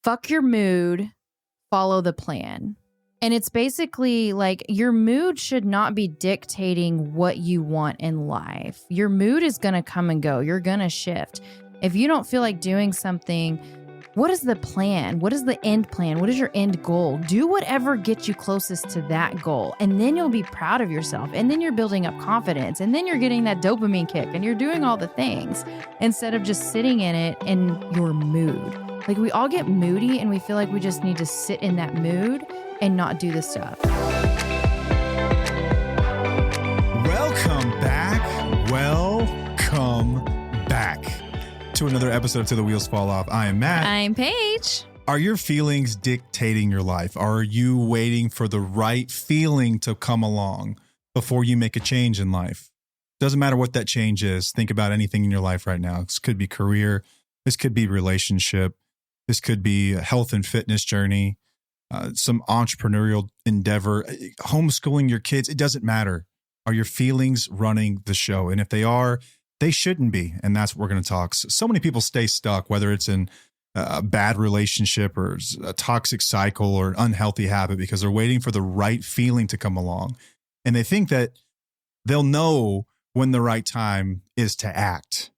fuck your mood, follow the plan. And it's basically like your mood should not be dictating what you want in life. Your mood is going to come and go. You're going to shift. If you don't feel like doing something, what is the plan? What is the end plan? What is your end goal? Do whatever gets you closest to that goal. And then you'll be proud of yourself. And then you're building up confidence. And then you're getting that dopamine kick. And you're doing all the things instead of just sitting in it in your mood. Like we all get moody and we feel like we just need to sit in that mood and not do the stuff. Welcome back to another episode of Till the Wheels Fall Off. I am Matt. I'm Paige. Are your feelings dictating your life? Are you waiting for the right feeling to come along before you make a change in life? Doesn't matter what that change is. Think about anything in your life right now. This could be career. This could be relationship. This could be a health and fitness journey. Some entrepreneurial endeavor, homeschooling your kids. It doesn't matter. Are your feelings running the show? And if they are, they shouldn't be. And that's what we're going to talk. So many people stay stuck, whether it's in a bad relationship or a toxic cycle or an unhealthy habit, because they're waiting for the right feeling to come along. And they think that they'll know when the right time is to act.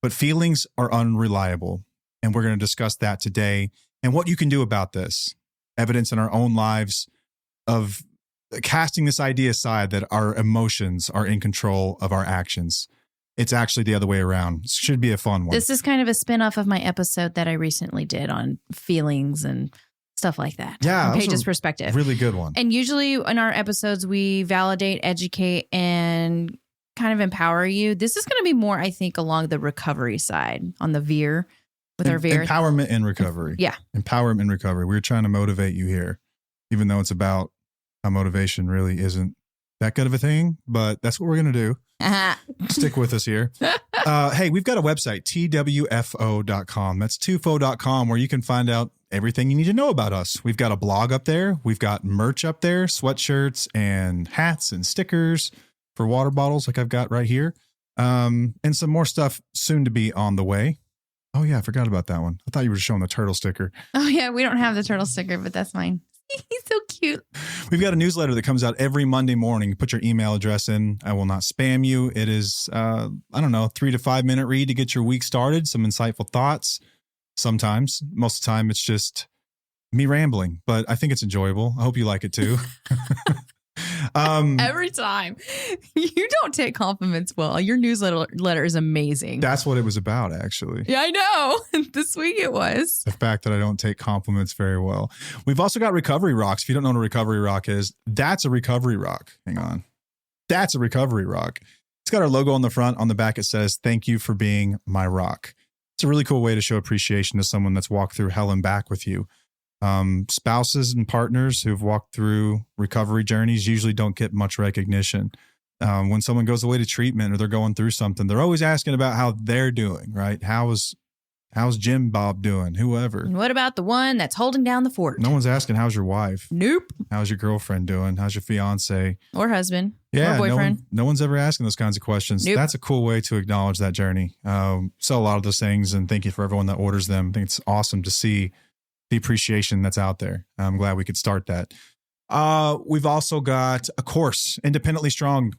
But feelings are unreliable. And we're going to discuss that today and what you can do about this. Evidence in our own lives of casting this idea aside that our emotions are in control of our actions. It's actually the other way around. It should be a fun one. This is kind of a spinoff of my episode that I recently did on feelings and stuff like that. Yeah. From Paige's perspective. Really good one. And usually in our episodes, we validate, educate, and kind of empower you. This is going to be more, I think, along the recovery side on the veer. With our veer. Empowerment and recovery. Yeah. Empowerment and recovery. We're trying to motivate you here, even though it's about how motivation really isn't that good of a thing, but that's what we're going to do. Stick with us here. Hey, we've got a website, twfo.com. That's twfo.com, where you can find out everything you need to know about us. We've got a blog up there. We've got merch up there, sweatshirts and hats and stickers for water bottles like I've got right here. And some more stuff soon to be on the way. Oh, yeah, I forgot about that one. I thought you were showing the turtle sticker. Oh, yeah, we don't have the turtle sticker, but that's mine. He's so cute. We've got a newsletter that comes out every Monday morning. Put your email address in. I will not spam you. It is, 3 to 5 minute read to get your week started. Some insightful thoughts. Sometimes, most of the time, it's just me rambling, but I think it's enjoyable. I hope you like it too. Every time. You don't take compliments well. Your newsletter is amazing. That's what it was about, actually. Yeah, I know. This week it was. The fact that I don't take compliments very well. We've also got recovery rocks. If you don't know what a recovery rock is, that's a recovery rock. Hang on. That's a recovery rock. It's got our logo on the front. On the back, it says, "Thank you for being my rock." It's a really cool way to show appreciation to someone that's walked through hell and back with you. Spouses and partners who've walked through recovery journeys usually don't get much recognition. When someone goes away to treatment or they're going through something, they're always asking about how they're doing, right? How's Jim Bob doing? Whoever. And what about the one that's holding down the fort? No one's asking, how's your wife? Nope. How's your girlfriend doing? How's your fiance? Or husband. Yeah, or boyfriend. No one's ever asking those kinds of questions. Nope. That's a cool way to acknowledge that journey. Sell a lot of those things, and thank you for everyone that orders them. I think it's awesome to see the appreciation that's out there. I'm glad we could start that. We've also got a course, Independently Strong.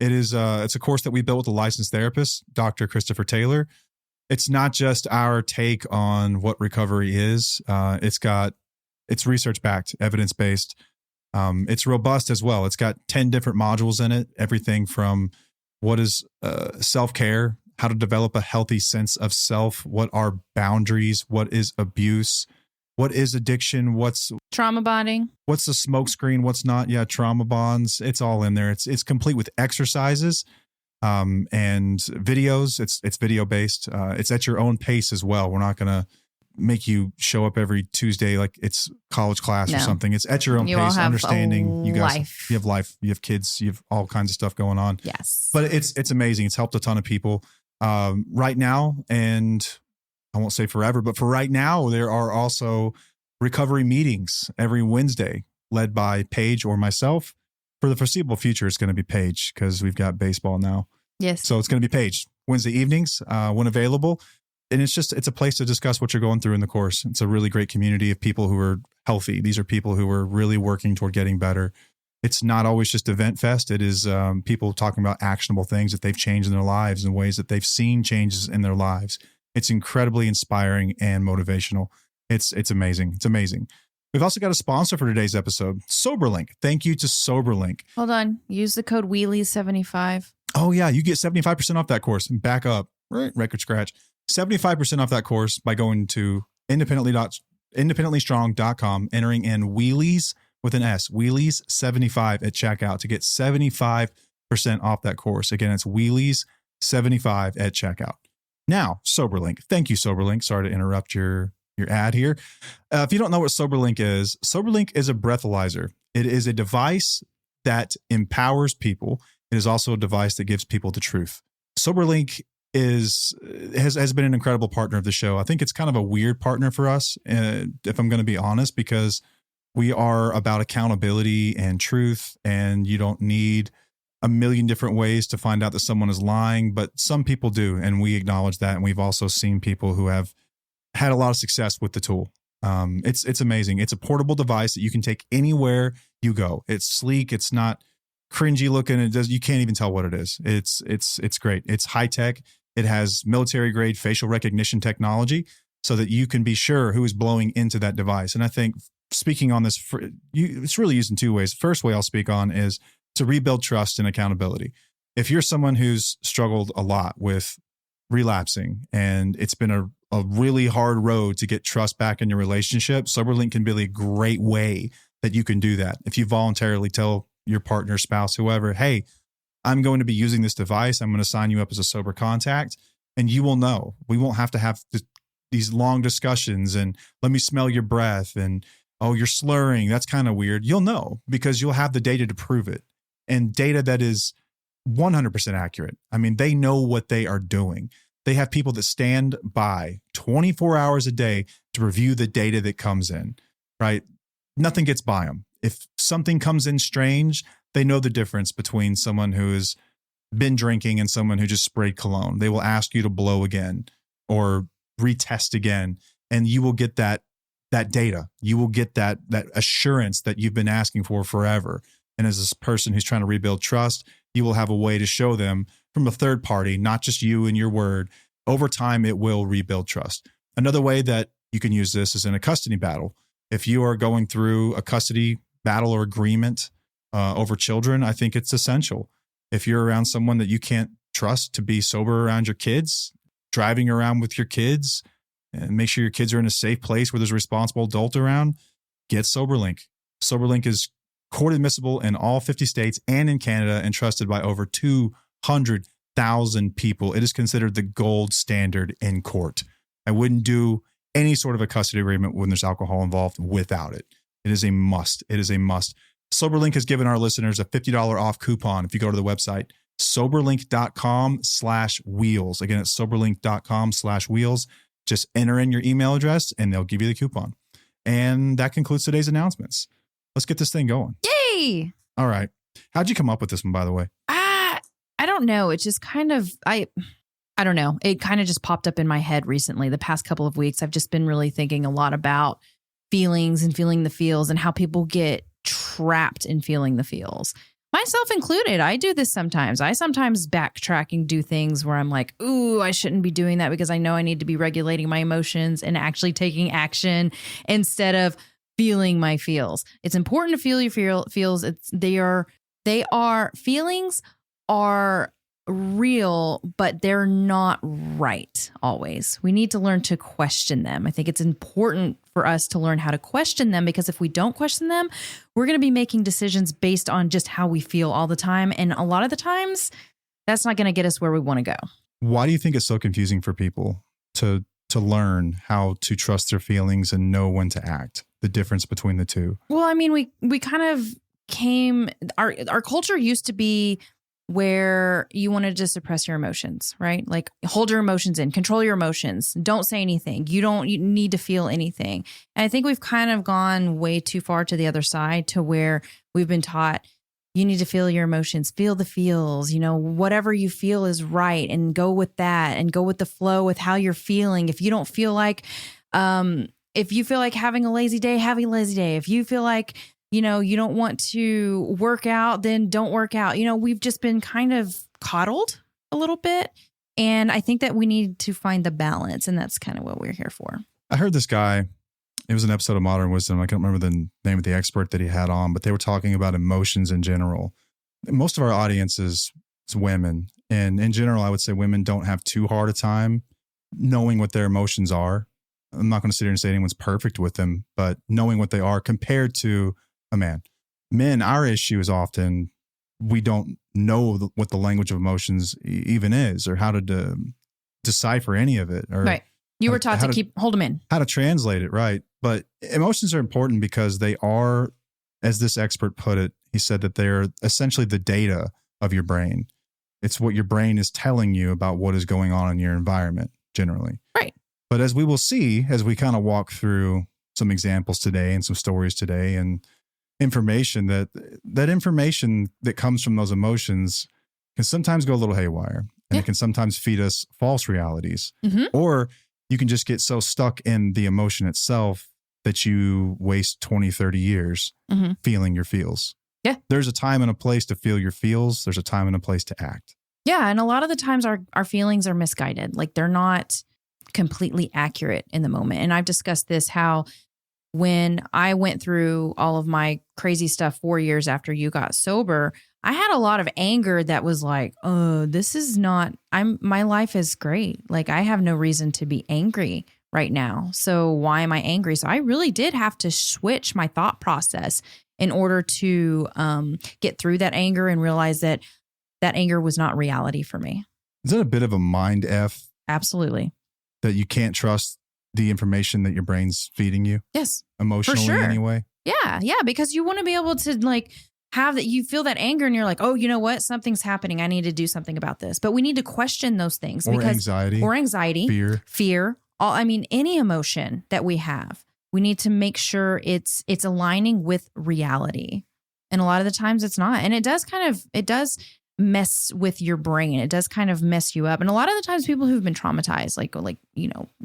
It's a course that we built with a licensed therapist, Dr. Christopher Taylor. It's not just our take on what recovery is. It's research-backed, evidence-based. It's robust as well. It's got 10 different modules in it. Everything from what is self-care, how to develop a healthy sense of self, what are boundaries, what is abuse, what is addiction, what's trauma bonding, what's the smoke screen, what's not. Yeah, trauma bonds. It's all in there. It's complete with exercises and videos. It's video based. It's at your own pace as well. We're not going to make you show up every Tuesday like it's college class or something. It's at your own pace, understanding you guys, you have life, you have kids, you have all kinds of stuff going on. Yes. But it's amazing. It's helped a ton of people right now. And I won't say forever, but for right now, there are also recovery meetings every Wednesday led by Paige or myself. For the foreseeable future, it's going to be Paige because we've got baseball now. Yes. So it's going to be Paige Wednesday evenings when available. And it's a place to discuss what you're going through in the course. It's a really great community of people who are healthy. These are people who are really working toward getting better. It's not always just event fest. It is people talking about actionable things that they've changed in their lives and ways that they've seen changes in their lives. It's incredibly inspiring and motivational. It's amazing. It's amazing. We've also got a sponsor for today's episode, SoberLink. Thank you to SoberLink. Hold on. Use the code Wheelies75. Oh, yeah. You get 75% off that course. And back up. Right. Record scratch. 75% off that course by going to independentlystrong.com, entering in Wheelies with an S, Wheelies75 at checkout to get 75% off that course. Again, it's Wheelies75 at checkout. Now, SoberLink. Thank you, SoberLink. Sorry to interrupt your ad here. If you don't know what SoberLink is a breathalyzer. It is a device that empowers people. It is also a device that gives people the truth. SoberLink has been an incredible partner of the show. I think it's kind of a weird partner for us, if I'm going to be honest, because we are about accountability and truth, and you don't need a million different ways to find out that someone is lying, but some people do, and we acknowledge that. And we've also seen people who have had a lot of success with the tool. It's amazing. It's a portable device that you can take anywhere you go. It's sleek. It's not cringy looking. You can't even tell what it is. It's great. It's high tech. It has military grade facial recognition technology so that you can be sure who is blowing into that device. And I think speaking on this, it's really used in two ways. The first way I'll speak on is to rebuild trust and accountability. If you're someone who's struggled a lot with relapsing and it's been a really hard road to get trust back in your relationship, SoberLink can be a great way that you can do that. If you voluntarily tell your partner, spouse, whoever, hey, I'm going to be using this device. I'm going to sign you up as a sober contact, and you will know. We won't have to have these long discussions and let me smell your breath and, oh, you're slurring. That's kind of weird. You'll know because you'll have the data to prove it, and data that is 100% accurate. I mean, they know what they are doing. They have people that stand by 24 hours a day to review the data that comes in, right? Nothing gets by them. If something comes in strange, they know the difference between someone who has been drinking and someone who just sprayed cologne. They will ask you to blow again or retest again, and you will get that data. You will get that assurance that you've been asking for forever. And as this person who's trying to rebuild trust, you will have a way to show them from a third party, not just you and your word. Over time, it will rebuild trust. Another way that you can use this is in a custody battle. If you are going through a custody battle or agreement over children, I think it's essential. If you're around someone that you can't trust to be sober around your kids, driving around with your kids, and make sure your kids are in a safe place where there's a responsible adult around, get SoberLink. SoberLink is court admissible in all 50 states and in Canada and trusted by over 200,000 people. It is considered the gold standard in court. I wouldn't do any sort of a custody agreement when there's alcohol involved without it. It is a must. It is a must. SoberLink has given our listeners a $50 off coupon if you go to the website, soberlink.com/wheels. Again, it's soberlink.com/wheels. Just enter in your email address and they'll give you the coupon. And that concludes today's announcements. Let's get this thing going. Yay! All right. How'd you come up with this one, by the way? I don't know. It just kind of, I don't know. It kind of just popped up in my head recently. The past couple of weeks, I've just been really thinking a lot about feelings and feeling the feels and how people get trapped in feeling the feels. Myself included. I do this sometimes. I sometimes backtrack and do things where I'm like, ooh, I shouldn't be doing that because I know I need to be regulating my emotions and actually taking action instead of feeling my feels. It's important to feel your feels. Feelings are real, but they're not right always. We need to learn to question them. I think it's important for us to learn how to question them, because if we don't question them, we're going to be making decisions based on just how we feel all the time. And a lot of the times, that's not going to get us where we want to go. Why do you think it's so confusing for people to learn how to trust their feelings and know when to act? The difference between the two? Well, I mean, we kind of our culture used to be where you wanted to suppress your emotions, right? Like hold your emotions in, control your emotions. Don't say anything. You need to feel anything. And I think we've kind of gone way too far to the other side, to where we've been taught You need to feel your emotions, feel the feels, whatever you feel is right, and go with that and go with the flow with how you're feeling. If you don't feel like, if you feel like having a lazy day, have a lazy day. If you feel like, you don't want to work out, then don't work out. We've just been kind of coddled a little bit. And I think that we need to find the balance. And that's kind of what we're here for. I heard this guy, it was an episode of Modern Wisdom. I can't remember the name of the expert that he had on, but they were talking about emotions in general. Most of our audience is women. And in general, I would say women don't have too hard a time knowing what their emotions are. I'm not going to sit here and say anyone's perfect with them, but knowing what they are compared to a man. Men, our issue is often we don't know what the language of emotions even is, or how to decipher any of it. Or right. You were taught to hold them in. How to translate it, right. But emotions are important because they are, as this expert put it, he said that they're essentially the data of your brain. It's what your brain is telling you about what is going on in your environment generally. Right. But as we will see, as we kind of walk through some examples today and some stories today and information, that information that comes from those emotions can sometimes go a little haywire, and it can sometimes feed us false realities. Or you can just get so stuck in the emotion itself that you waste 20, 30 years feeling your feels. Yeah. There's a time and a place to feel your feels. There's a time and a place to act. Yeah. And a lot of the times our feelings are misguided. Like they're not completely accurate in the moment. And I've discussed this, how when I went through all of my crazy stuff 4 years after you got sober, I had a lot of anger that was like, oh, this is not, my life is great. Like I have no reason to be angry right now. So why am I angry? So I really did have to switch my thought process in order to get through that anger and realize that anger was not reality for me. Is that a bit of a mind F? Absolutely. That you can't trust the information that your brain's feeding you? Yes. Emotionally, for sure. Anyway? Yeah. Yeah. Because you want to be able to like have that, you feel that anger and you're like, oh, you know what? Something's happening. I need to do something about this. But we need to question those things. Or anxiety. Fear. Any emotion that we have, we need to make sure it's aligning with reality. And a lot of the times it's not. And it does mess with your brain. It does kind of mess you up. And a lot of the times people who've been traumatized, like,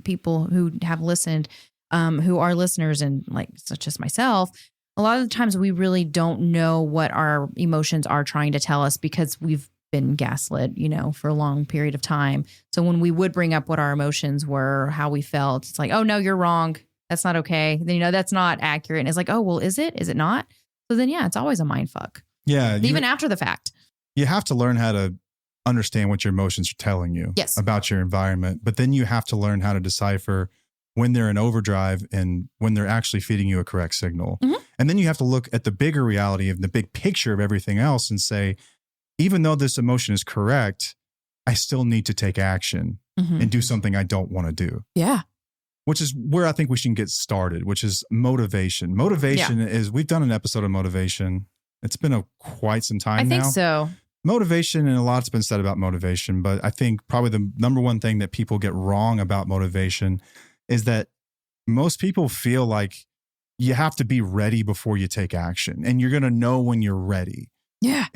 people who have listened, who are listeners and like, such as myself, a lot of the times we really don't know what our emotions are trying to tell us because we've been gaslit, for a long period of time. So when we would bring up what our emotions were, how we felt, it's like, oh no, you're wrong. That's not okay. Then, that's not accurate. And it's like, oh, well, is it? Is it not? So then, yeah, it's always a mind fuck. Yeah. Even after the fact. You have to learn how to understand what your emotions are telling you about your environment. But then you have to learn how to decipher when they're in overdrive and when they're actually feeding you a correct signal. And then you have to look at the bigger reality of the big picture of everything else and say, even though this emotion is correct, I still need to take action and do something I don't want to do. Yeah. Which is where I think we should get started, which is motivation. Motivation is, we've done an episode of motivation. It's been quite some time now. I think so. Motivation, and a lot's been said about motivation, but I think probably the number one thing that people get wrong about motivation is that most people feel like you have to be ready before you take action, and you're going to know when you're ready. Yeah.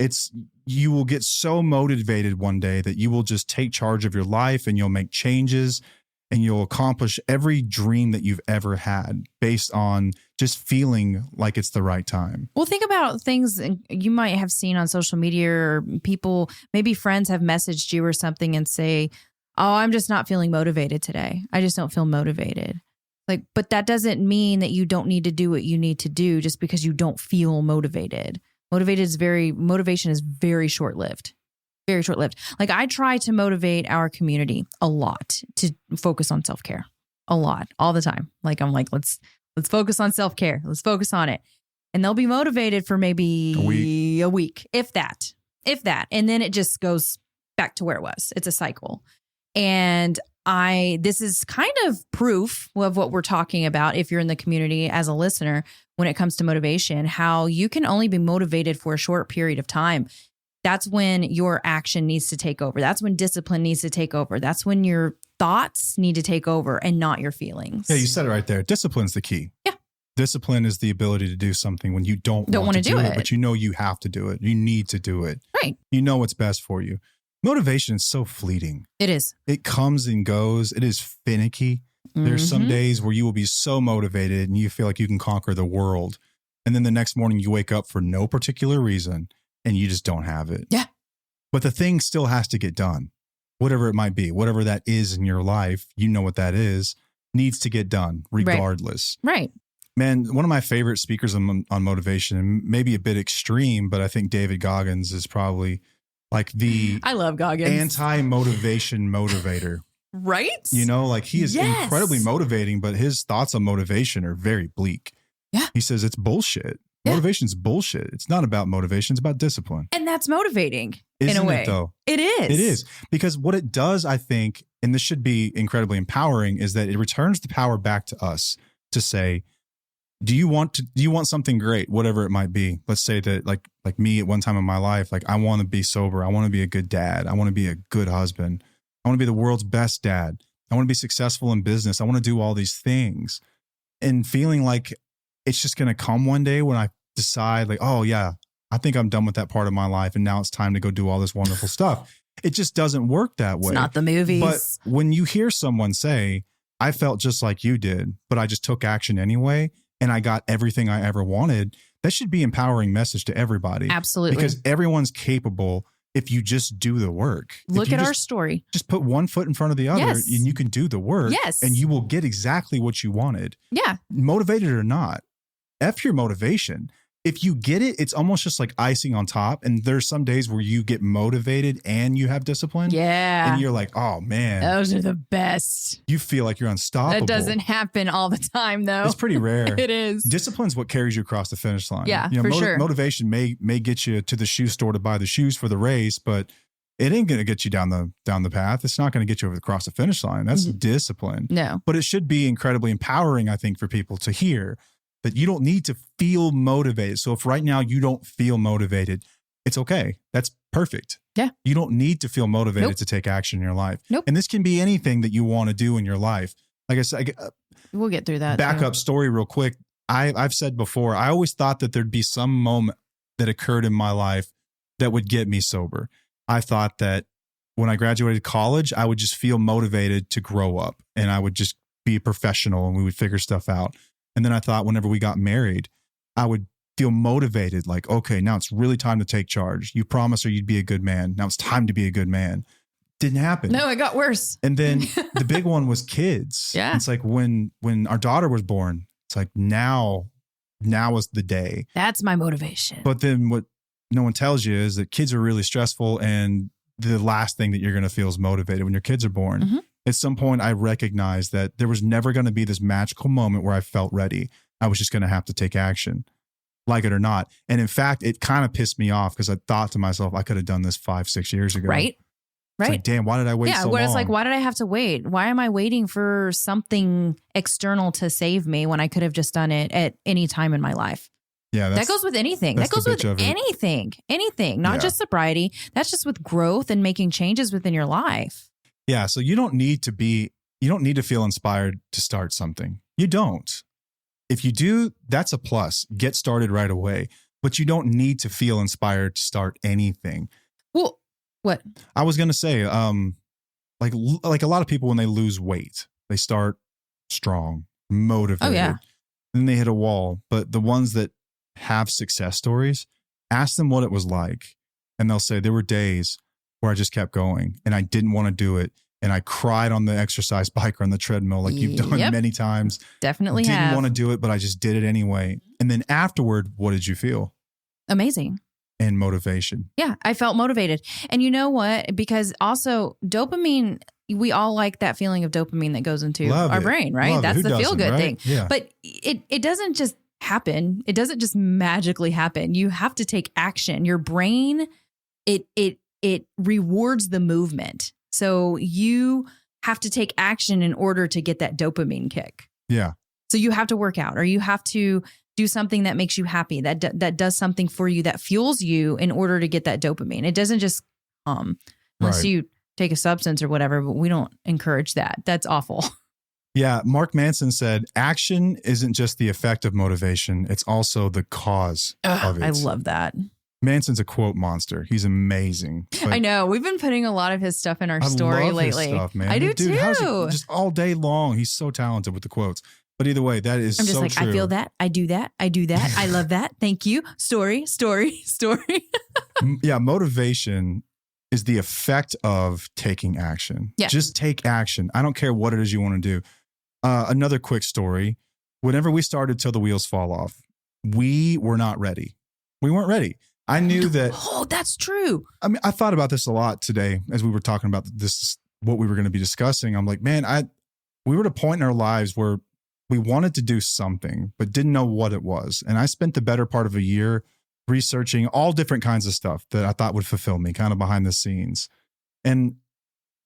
You will get so motivated one day that you will just take charge of your life and you'll make changes and you'll accomplish every dream that you've ever had based on just feeling like it's the right time. Well, think about things you might have seen on social media, or people, maybe friends have messaged you or something and say, oh, I'm just not feeling motivated today. I just don't feel motivated. Like, but that doesn't mean that you don't need to do what you need to do just because you don't feel motivated. Motivation is very short-lived. Very short-lived. Like, I try to motivate our community a lot to focus on self-care. A lot. All the time. Like, I'm like, let's focus on self-care. Let's focus on it. And they'll be motivated for maybe a week, if that. And then it just goes back to where it was. It's a cycle. And this is kind of proof of what we're talking about if you're in the community as a listener when it comes to motivation, how you can only be motivated for a short period of time. That's when your action needs to take over. That's when discipline needs to take over. That's when your thoughts need to take over and not your feelings. Yeah, you said it right there. Discipline's the key. Yeah. Discipline is the ability to do something when you don't want to do it, but you know you have to do it. You need to do it. Right. You know what's best for you. Motivation is so fleeting. It is. It comes and goes. It is finicky. There's some days where you will be so motivated and you feel like you can conquer the world. And then the next morning you wake up for no particular reason and you just don't have it. Yeah. But the thing still has to get done. Whatever it might be, whatever that is in your life, you know what that is, needs to get done regardless. Right. Man, one of my favorite speakers on motivation, and maybe a bit extreme, but I think David Goggins is probably like the I love Goggins. Anti-motivation motivator. Right? You know, like he is incredibly motivating, but his thoughts on motivation are very bleak. Yeah. He says it's bullshit. Yeah. Motivation's bullshit. It's not about motivation. It's about discipline. And that's motivating. Isn't in a way. It though? It is. It is. Because what it does, I think, and this should be incredibly empowering, is that it returns the power back to us to say, do you want something great, whatever it might be? Let's say that like me at one time in my life, like I want to be sober. I want to be a good dad. I want to be a good husband. I want to be the world's best dad. I want to be successful in business. I want to do all these things, and feeling like it's just going to come one day when I decide like, oh yeah, I think I'm done with that part of my life. And now it's time to go do all this wonderful stuff. It just doesn't work that way. It's not the movies. But when you hear someone say, I felt just like you did, but I just took action anyway, and I got everything I ever wanted, that should be an empowering message to everybody. Absolutely. Because everyone's capable if you just do the work. Look at our story. Just put one foot in front of the other and you can do the work. Yes. And you will get exactly what you wanted. Yeah. Motivated or not. F your motivation. If you get it, it's almost just like icing on top. And there's some days where you get motivated and you have discipline. Yeah. And you're like, oh man. Those are the best. You feel like you're unstoppable. That doesn't happen all the time though. It's pretty rare. It is. Discipline's what carries you across the finish line. Yeah, you know, for sure. Motivation may get you to the shoe store to buy the shoes for the race, but it ain't going to get you down the path. It's not going to get you across the finish line. That's discipline. No. But it should be incredibly empowering, I think, for people to hear that you don't need to feel motivated. So if right now you don't feel motivated, it's okay. That's perfect. Yeah. You don't need to feel motivated to take action in your life. Nope. And this can be anything that you want to do in your life. Like I said, we'll get through that. Backup story real quick. I've said before, I always thought that there'd be some moment that occurred in my life that would get me sober. I thought that when I graduated college, I would just feel motivated to grow up and I would just be a professional and we would figure stuff out. And then I thought whenever we got married, I would feel motivated, like, okay, now it's really time to take charge. You promised her you'd be a good man. Now it's time to be a good man. Didn't happen. No, it got worse. And then the big one was kids. Yeah. It's like when our daughter was born, it's like now is the day. That's my motivation. But then what no one tells you is that kids are really stressful, and the last thing that you're going to feel is motivated when your kids are born. Mm-hmm. At some point, I recognized that there was never going to be this magical moment where I felt ready. I was just going to have to take action, like it or not. And in fact, it kind of pissed me off because I thought to myself, I could have done this 5-6 years ago. Right. It's like, damn, why did I wait so long? Yeah, it's like, why did I have to wait? Why am I waiting for something external to save me when I could have just done it at any time in my life? Yeah, that goes with anything. That goes with anything, not just sobriety. That's just with growth and making changes within your life. Yeah, so you don't need to feel inspired to start something. You don't. If you do, that's a plus. Get started right away. But you don't need to feel inspired to start anything. Well, what? I was going to say, like a lot of people when they lose weight, they start strong, motivated. Oh, yeah. Then they hit a wall. But the ones that have success stories, ask them what it was like. And they'll say, there were days where I just kept going and I didn't want to do it. And I cried on the exercise bike or on the treadmill like you've done many times. Definitely Didn't want to do it, but I just did it anyway. And then afterward, what did you feel? Amazing. And motivation. Yeah, I felt motivated. And you know what? Because also dopamine, we all like that feeling of dopamine that goes into our brain, right? That's the feel-good thing. Yeah. But it doesn't just happen. It doesn't just magically happen. You have to take action. Your brain, it rewards the movement. So you have to take action in order to get that dopamine kick. Yeah. So you have to work out or you have to do something that makes you happy, that does something for you, that fuels you in order to get that dopamine. It doesn't just come unless you take a substance or whatever, but we don't encourage that. That's awful. Yeah. Mark Manson said, action isn't just the effect of motivation. It's also the cause of it. I love that. Manson's a quote monster. He's amazing. I know. We've been putting a lot of his stuff in our story love lately. His stuff, man. I do Dude, too. how's he, just all day long. He's so talented with the quotes. But either way, that is I'm just so like, true. I feel that. I do that. I do that. I love that. Thank you. Story. Yeah, motivation is the effect of taking action. Yeah. Just take action. I don't care what it is you want to do. Another quick story. Whenever we started Till the Wheels Fall Off, we were not ready. We weren't ready. I knew that. Oh, that's true. I mean, I thought about this a lot today as we were talking about this, what we were going to be discussing. I'm like, man, we were at a point in our lives where we wanted to do something, but didn't know what it was. And I spent the better part of a year researching all different kinds of stuff that I thought would fulfill me, kind of behind the scenes. And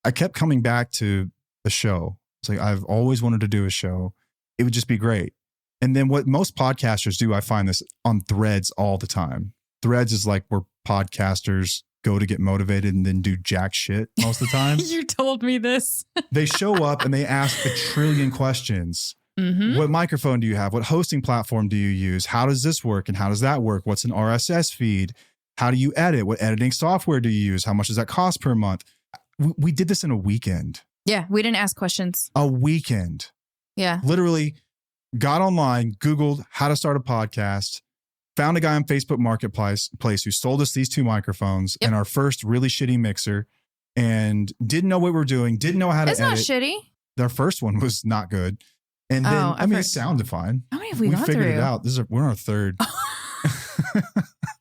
I kept coming back to the show. It's like, I've always wanted to do a show. It would just be great. And then what most podcasters do, I find this on Threads all the time. Threads is like where podcasters go to get motivated and then do jack shit most of the time. You told me this. They show up and they ask 1 trillion questions. Mm-hmm. What microphone do you have? What hosting platform do you use? How does this work? And how does that work? What's an RSS feed? How do you edit? What editing software do you use? How much does that cost per month? We did this in a weekend. Yeah, we didn't ask questions. A weekend. Yeah. Literally got online, Googled how to start a podcast, found a guy on Facebook Marketplace who sold us these 2 microphones and our first really shitty mixer, and didn't know what we were doing, didn't know how to edit. It's not shitty. Their first one was not good. And then, it sounded fine. How many have we gone figured through? it out. We're on our 3rd.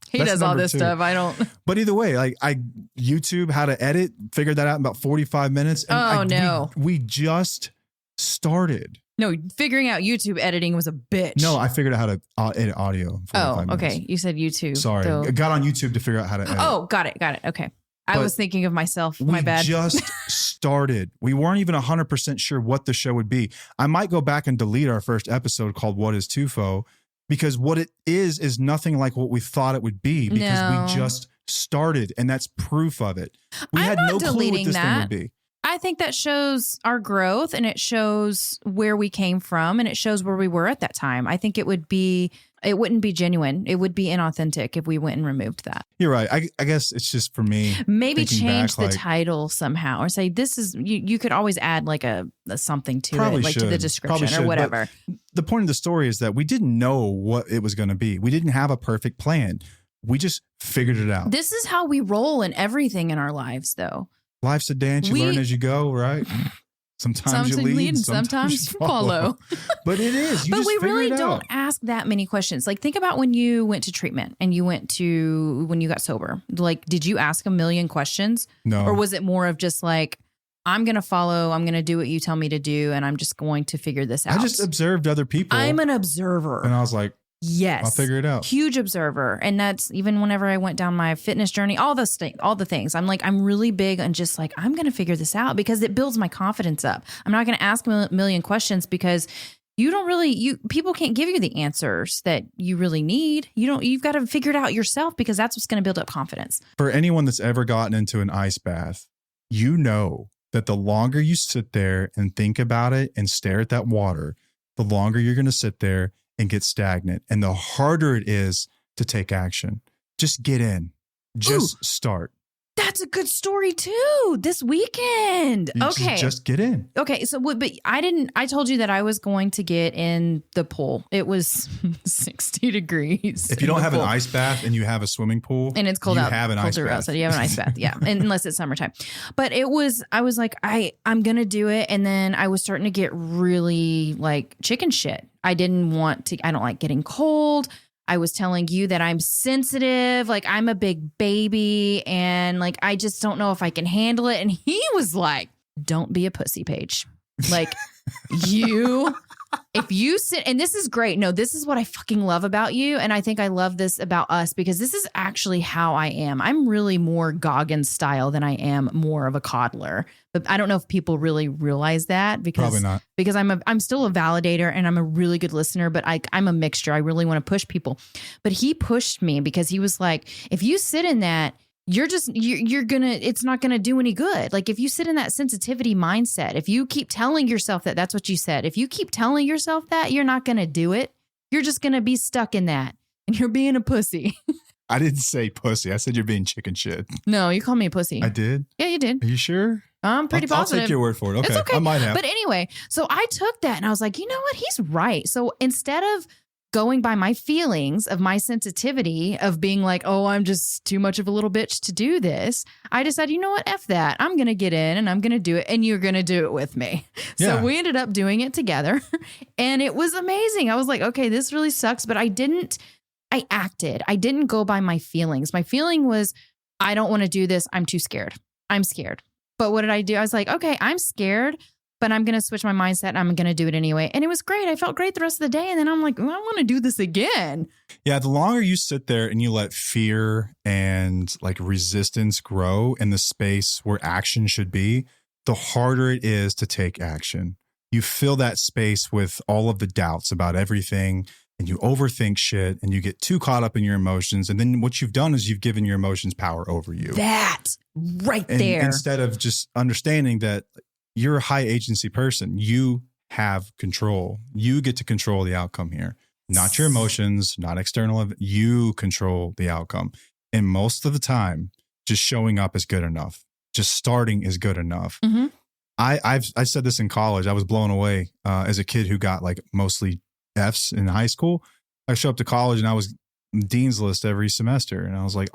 He does all this 2. stuff. I don't. But either way, like I YouTube how to edit, figured that out in about 45 minutes. And we just started. No, figuring out YouTube editing was a bitch. No, I figured out how to edit audio in 45 minutes. Okay. You said YouTube. Sorry. So. I got on YouTube to figure out how to edit. Oh, got it. Okay. I was thinking of myself. My bad. We just started. We weren't even 100% sure what the show would be. I might go back and delete our first episode called What is Tufo, because what it is nothing like what we thought it would be, because we just started, and that's proof of it. We had no clue what this thing would be. I think that shows our growth, and it shows where we came from, and it shows where we were at that time. I think it wouldn't be genuine. It would be inauthentic if we went and removed that. You're right. I guess it's just for me. Maybe change the title somehow, or say this is, you could always add like a something to it, like to the description or whatever. But the point of the story is that we didn't know what it was going to be. We didn't have a perfect plan. We just figured it out. This is how we roll in everything in our lives, though. Life's a dance. You learn as you go, right? Sometimes you lead and sometimes you follow. But it is. But we really don't ask that many questions. Like, think about when you went to treatment and when you got sober. Like, did you ask a million questions? No. Or was it more of just like, I'm going to follow, I'm going to do what you tell me to do, and I'm just going to figure this out? I just observed other people. I'm an observer. And I was like, yes, I'll figure it out. Huge observer. And that's even whenever I went down my fitness journey, all the things. I'm like, I'm really big on just like, I'm going to figure this out because it builds my confidence up. I'm not going to ask a million questions because people can't give you the answers that you really need. You've got to figure it out yourself, because that's what's going to build up confidence. For anyone that's ever gotten into an ice bath, you know that the longer you sit there and think about it and stare at that water, the longer you're going to sit there and get stagnant, and the harder it is to take action. Just get in. Just start. That's a good story too. This weekend. Okay. Just get in. Okay. So, but I told you that I was going to get in the pool. It was 60 degrees. If you don't have an ice bath and you have a swimming pool and it's cold out, you have an ice bath. So you have an ice bath. Yeah. Unless it's summertime. But I was like, I'm going to do it. And then I was starting to get really like chicken shit. I don't like getting cold. I was telling you that I'm sensitive, like I'm a big baby, and like I just don't know if I can handle it. And he was like, don't be a pussy, Paige. Like if you sit, and this is great. No, this is what I fucking love about you. And I think I love this about us, because this is actually how I am. I'm really more Goggins style than I am more of a coddler. But I don't know if people really realize that, because probably not, because I'm still a validator and I'm a really good listener, but I'm a mixture. I really want to push people. But he pushed me because he was like, if you sit in that, it's not gonna do any good. Like if you sit in that sensitivity mindset, if you keep telling yourself that that's what you said, if you keep telling yourself that, you're not gonna do it. You're just gonna be stuck in that and you're being a pussy. I didn't say pussy. I said you're being chicken shit. No, you called me a pussy. I did? Yeah, you did. Are you sure? I'm pretty positive. I'll take your word for it. Okay. It's okay. I might have. But anyway, so I took that and I was like, you know what? He's right. So instead of going by my feelings of my sensitivity of being like, oh, I'm just too much of a little bitch to do this, I decided, you know what? F that. I'm going to get in and I'm going to do it. And you're going to do it with me. Yeah. So we ended up doing it together and it was amazing. I was like, okay, this really sucks. But I acted. I didn't go by my feelings. My feeling was, I don't want to do this. I'm too scared. I'm scared. But what did I do? I was like, okay, I'm scared, but I'm going to switch my mindset and I'm going to do it anyway. And it was great. I felt great the rest of the day. And then I'm like, I want to do this again. Yeah. The longer you sit there and you let fear and like resistance grow in the space where action should be, the harder it is to take action. You fill that space with all of the doubts about everything and you overthink shit and you get too caught up in your emotions. And then what you've done is you've given your emotions power over you. That right and there. Instead of just understanding that you're a high agency person, you have control. You get to control the outcome here, not your emotions, not external. You control the outcome. And most of the time, just showing up is good enough. Just starting is good enough. Mm-hmm. I said this in college. I was blown away as a kid who got like mostly F's in high school. I show up to college and I was dean's list every semester. And I was like,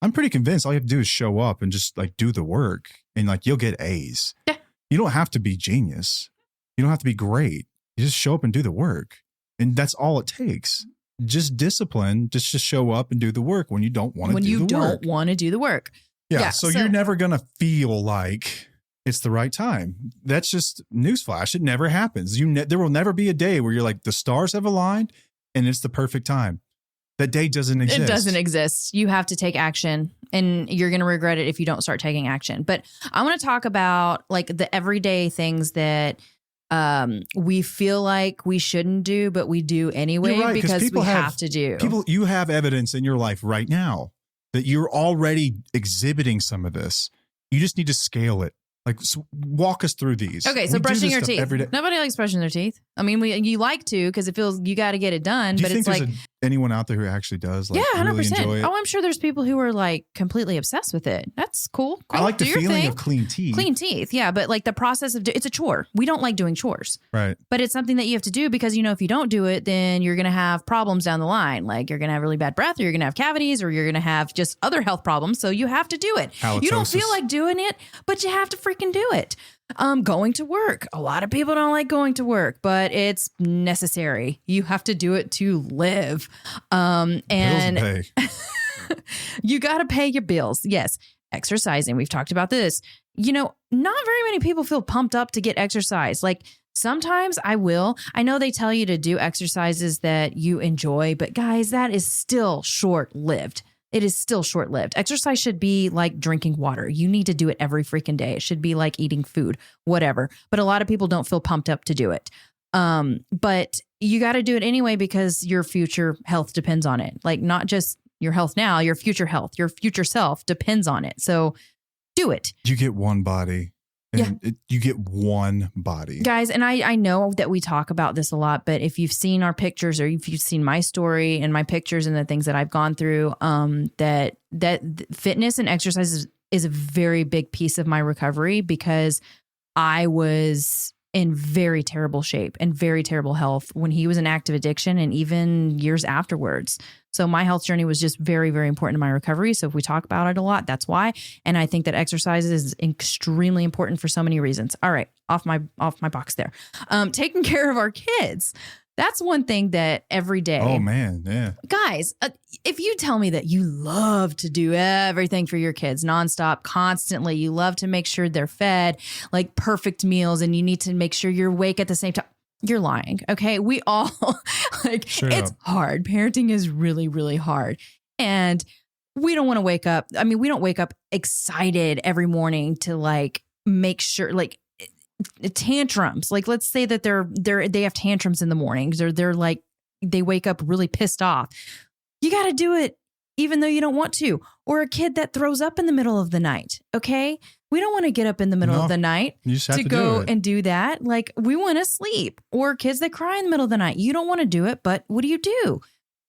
I'm pretty convinced all you have to do is show up and just like do the work and like you'll get A's. Yeah. You don't have to be genius. You don't have to be great. You just show up and do the work. And that's all it takes. Just discipline, just show up and do the work when you don't want to do the work. When you don't want to do the work. Yeah. So you're never going to feel like it's the right time. That's just newsflash. It never happens. There will never be a day where you're like, the stars have aligned and it's the perfect time. That day doesn't exist. It doesn't exist. You have to take action and you're going to regret it if you don't start taking action. But I want to talk about like the everyday things that we feel like we shouldn't do, but we do anyway right, because we have to do. You have evidence in your life right now that you're already exhibiting some of this. You just need to scale it. Like, so walk us through these. Okay, so brushing your teeth. Every day. Nobody likes brushing their teeth. I mean, you like to because it feels you got to get it done. Do you but think it's there's like anyone out there who actually does? Like, yeah, 100%. Really enjoy it? Oh, I'm sure there's people who are like completely obsessed with it. That's cool. I like the do your feeling thing. of clean teeth. Clean teeth, yeah, but like the process of it's a chore. We don't like doing chores, Right? but it's something that you have to do because you know if you don't do it, then you're gonna have problems down the line. Like you're gonna have really bad breath, or you're gonna have cavities, or you're gonna have just other health problems. So you have to do it. Halitosis. You don't feel like doing it, but you have to freaking do it. Going to work. A lot of people don't like going to work, but it's necessary. You have to do it to live. And Bills to pay. you got to pay your bills. Yes. Exercising. We've talked about this. You know, not very many people feel pumped up to get exercise. Like sometimes I will. I know they tell you to do exercises that you enjoy, but guys, that is still short-lived. It is still short-lived. Exercise should be like drinking water. You need to do it every freaking day. It should be like eating food, whatever. But a lot of people don't feel pumped up to do it. But you got to do it anyway because your future health depends on it. Like not just your health now, your future health, your future self depends on it. So do it. You get one body. And you get one body. Guys, and I know that we talk about this a lot, but if you've seen our pictures or if you've seen my story and my pictures and the things that I've gone through, that fitness and exercise is a very big piece of my recovery because I was in very terrible shape and very terrible health when he was in active addiction and even years afterwards. So my health journey was just very, very important to my recovery. So if we talk about it a lot, that's why. And I think that exercise is extremely important for so many reasons. All right, off my box there. Taking care of our kids. That's one thing that every day. Oh man, yeah. Guys, if you tell me that you love to do everything for your kids nonstop, constantly, you love to make sure they're fed, like perfect meals, and you need to make sure you're awake at the same time. You're lying. Okay. We all like it's hard. Parenting is really, really hard. And we don't want to wake up. I mean, we don't wake up excited every morning to like make sure like tantrums. Like let's say that they have tantrums in the mornings or they're like, they wake up really pissed off. You got to do it even though you don't want to, or a kid that throws up in the middle of the night. Okay. We don't want to get up in the middle of the night you just have to go do it. and do that. Like, we want to sleep, or kids that cry in the middle of the night. You don't want to do it, but what do?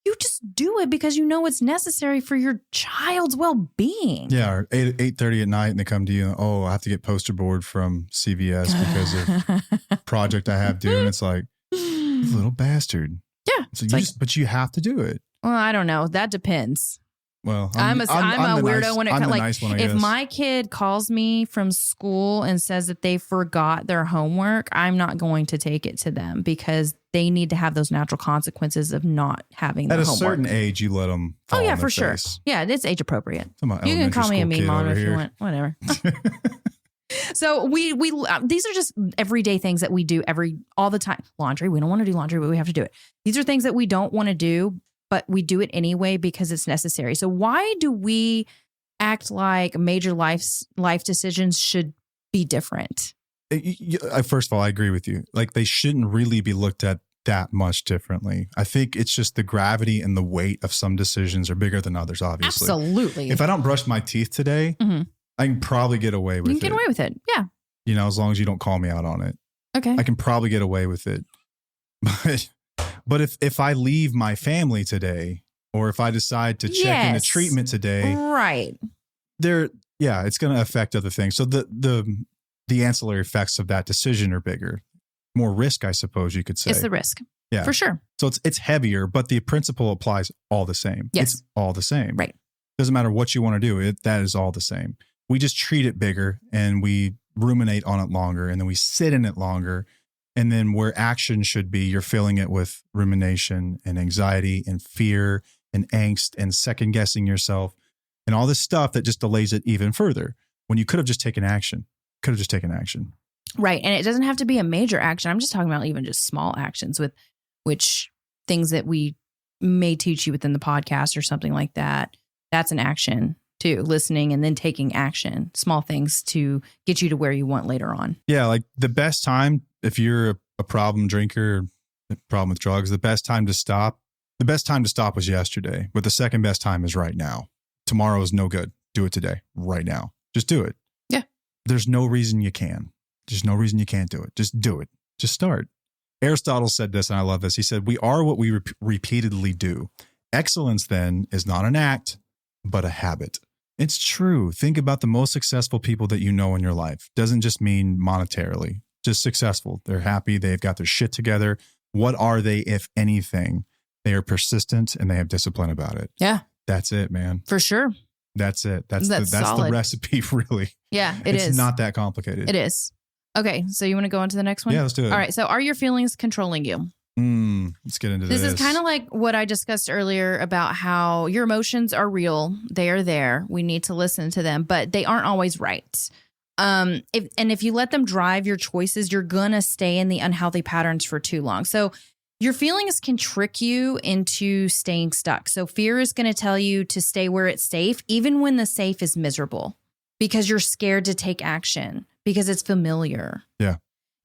You just do it because you know it's necessary for your child's well-being. Yeah, or 8:30 at night, and they come to you, and, I have to get poster board from CVS because of a project I have due. And it's like, you little bastard. Yeah. So but you have to do it. Well, I don't know. That depends. Well, I'm a weirdo nice, when it comes. Like, nice one, if my kid calls me from school and says that they forgot their homework, I'm not going to take it to them because they need to have those natural consequences of not having their homework. At a certain age, you let them. Oh yeah, for sure. Yeah, it's age appropriate. You can call me a mean mom if you want. Whatever. So we these are just everyday things that we do all the time. Laundry. We don't want to do laundry, but we have to do it. These are things that we don't want to do, but we do it anyway because it's necessary. So why do we act like major life decisions should be different? First of all, I agree with you. Like, they shouldn't really be looked at that much differently. I think it's just the gravity and the weight of some decisions are bigger than others, obviously. Absolutely. If I don't brush my teeth today, I can probably get away with it. You can get away with it. Yeah. You know, as long as you don't call me out on it. Okay. I can probably get away with it. But if I leave my family today, or if I decide to check into treatment today, right, it's going to affect other things. So the ancillary effects of that decision are bigger, more risk, I suppose you could say. It's the risk, yeah, for sure. So it's heavier, but the principle applies all the same. Yes, it's all the same. Right. Doesn't matter what you want to do. That is all the same. We just treat it bigger, and we ruminate on it longer, and then we sit in it longer. And then where action should be, you're filling it with rumination and anxiety and fear and angst and second guessing yourself and all this stuff that just delays it even further when you could have just taken action. Right. And it doesn't have to be a major action. I'm just talking about even just small actions with which things that we may teach you within the podcast or something like that. That's an action too, listening and then taking action, small things to get you to where you want later on. Yeah. Like, the best time, if you're a problem drinker, a problem with drugs, the best time to stop was yesterday, but the second best time is right now. Tomorrow is no good. Do it today, right now. Just do it. Yeah. There's no reason you can. There's no reason you can't do it. Just do it. Just start. Aristotle said this, and I love this. He said, we are what we repeatedly do. Excellence, then, is not an act, but a habit. It's true. Think about the most successful people that you know in your life. Doesn't just mean monetarily, just successful. They're happy. They've got their shit together. What are they, if anything? They are persistent and they have discipline about it. Yeah. That's it, man. For sure. That's it. That's the recipe, really. Yeah, It's not that complicated. It is. Okay, so you want to go on to the next one? Yeah, let's do it. All right, so are your feelings controlling you? Let's get into this. This is kind of like what I discussed earlier about how your emotions are real. They are there. We need to listen to them, but they aren't always right. If you let them drive your choices, you're going to stay in the unhealthy patterns for too long. So your feelings can trick you into staying stuck. So fear is going to tell you to stay where it's safe, even when the safe is miserable, because you're scared to take action because it's familiar. Yeah.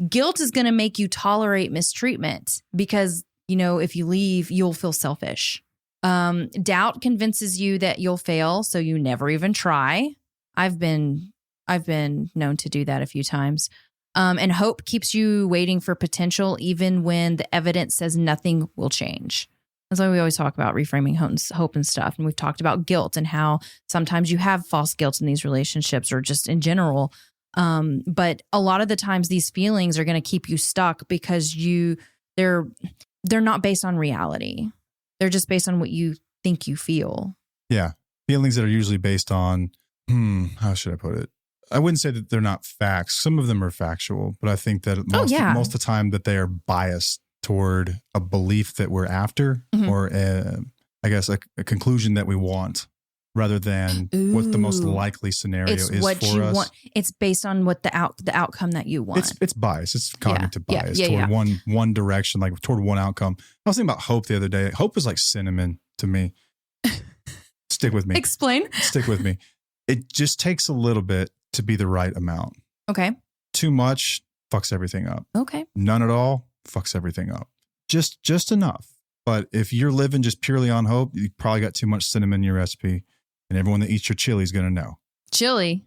Guilt is going to make you tolerate mistreatment because, if you leave, you'll feel selfish. Doubt convinces you that you'll fail, so you never even try. I've been known to do that a few times. And hope keeps you waiting for potential, even when the evidence says nothing will change. That's why we always talk about reframing hope and stuff. And we've talked about guilt and how sometimes you have false guilt in these relationships or just in general. But a lot of the times these feelings are going to keep you stuck because they're not based on reality. They're just based on what you think you feel. Yeah. Feelings that are usually based on, how should I put it? I wouldn't say that they're not facts. Some of them are factual, but I think that most of the time that they are biased toward a belief that we're after or a conclusion that we want rather than what the most likely scenario is for us. It's based on what the outcome that you want. It's bias. It's cognitive bias toward one direction, like toward one outcome. I was thinking about hope the other day. Hope is like cinnamon to me. Stick with me. Explain. Stick with me. It just takes a little bit to be the right amount. Okay. Too much fucks everything up. Okay. None at all fucks everything up. Just enough. But if you're living just purely on hope, you probably got too much cinnamon in your recipe. And everyone that eats your chili is going to know. Chili.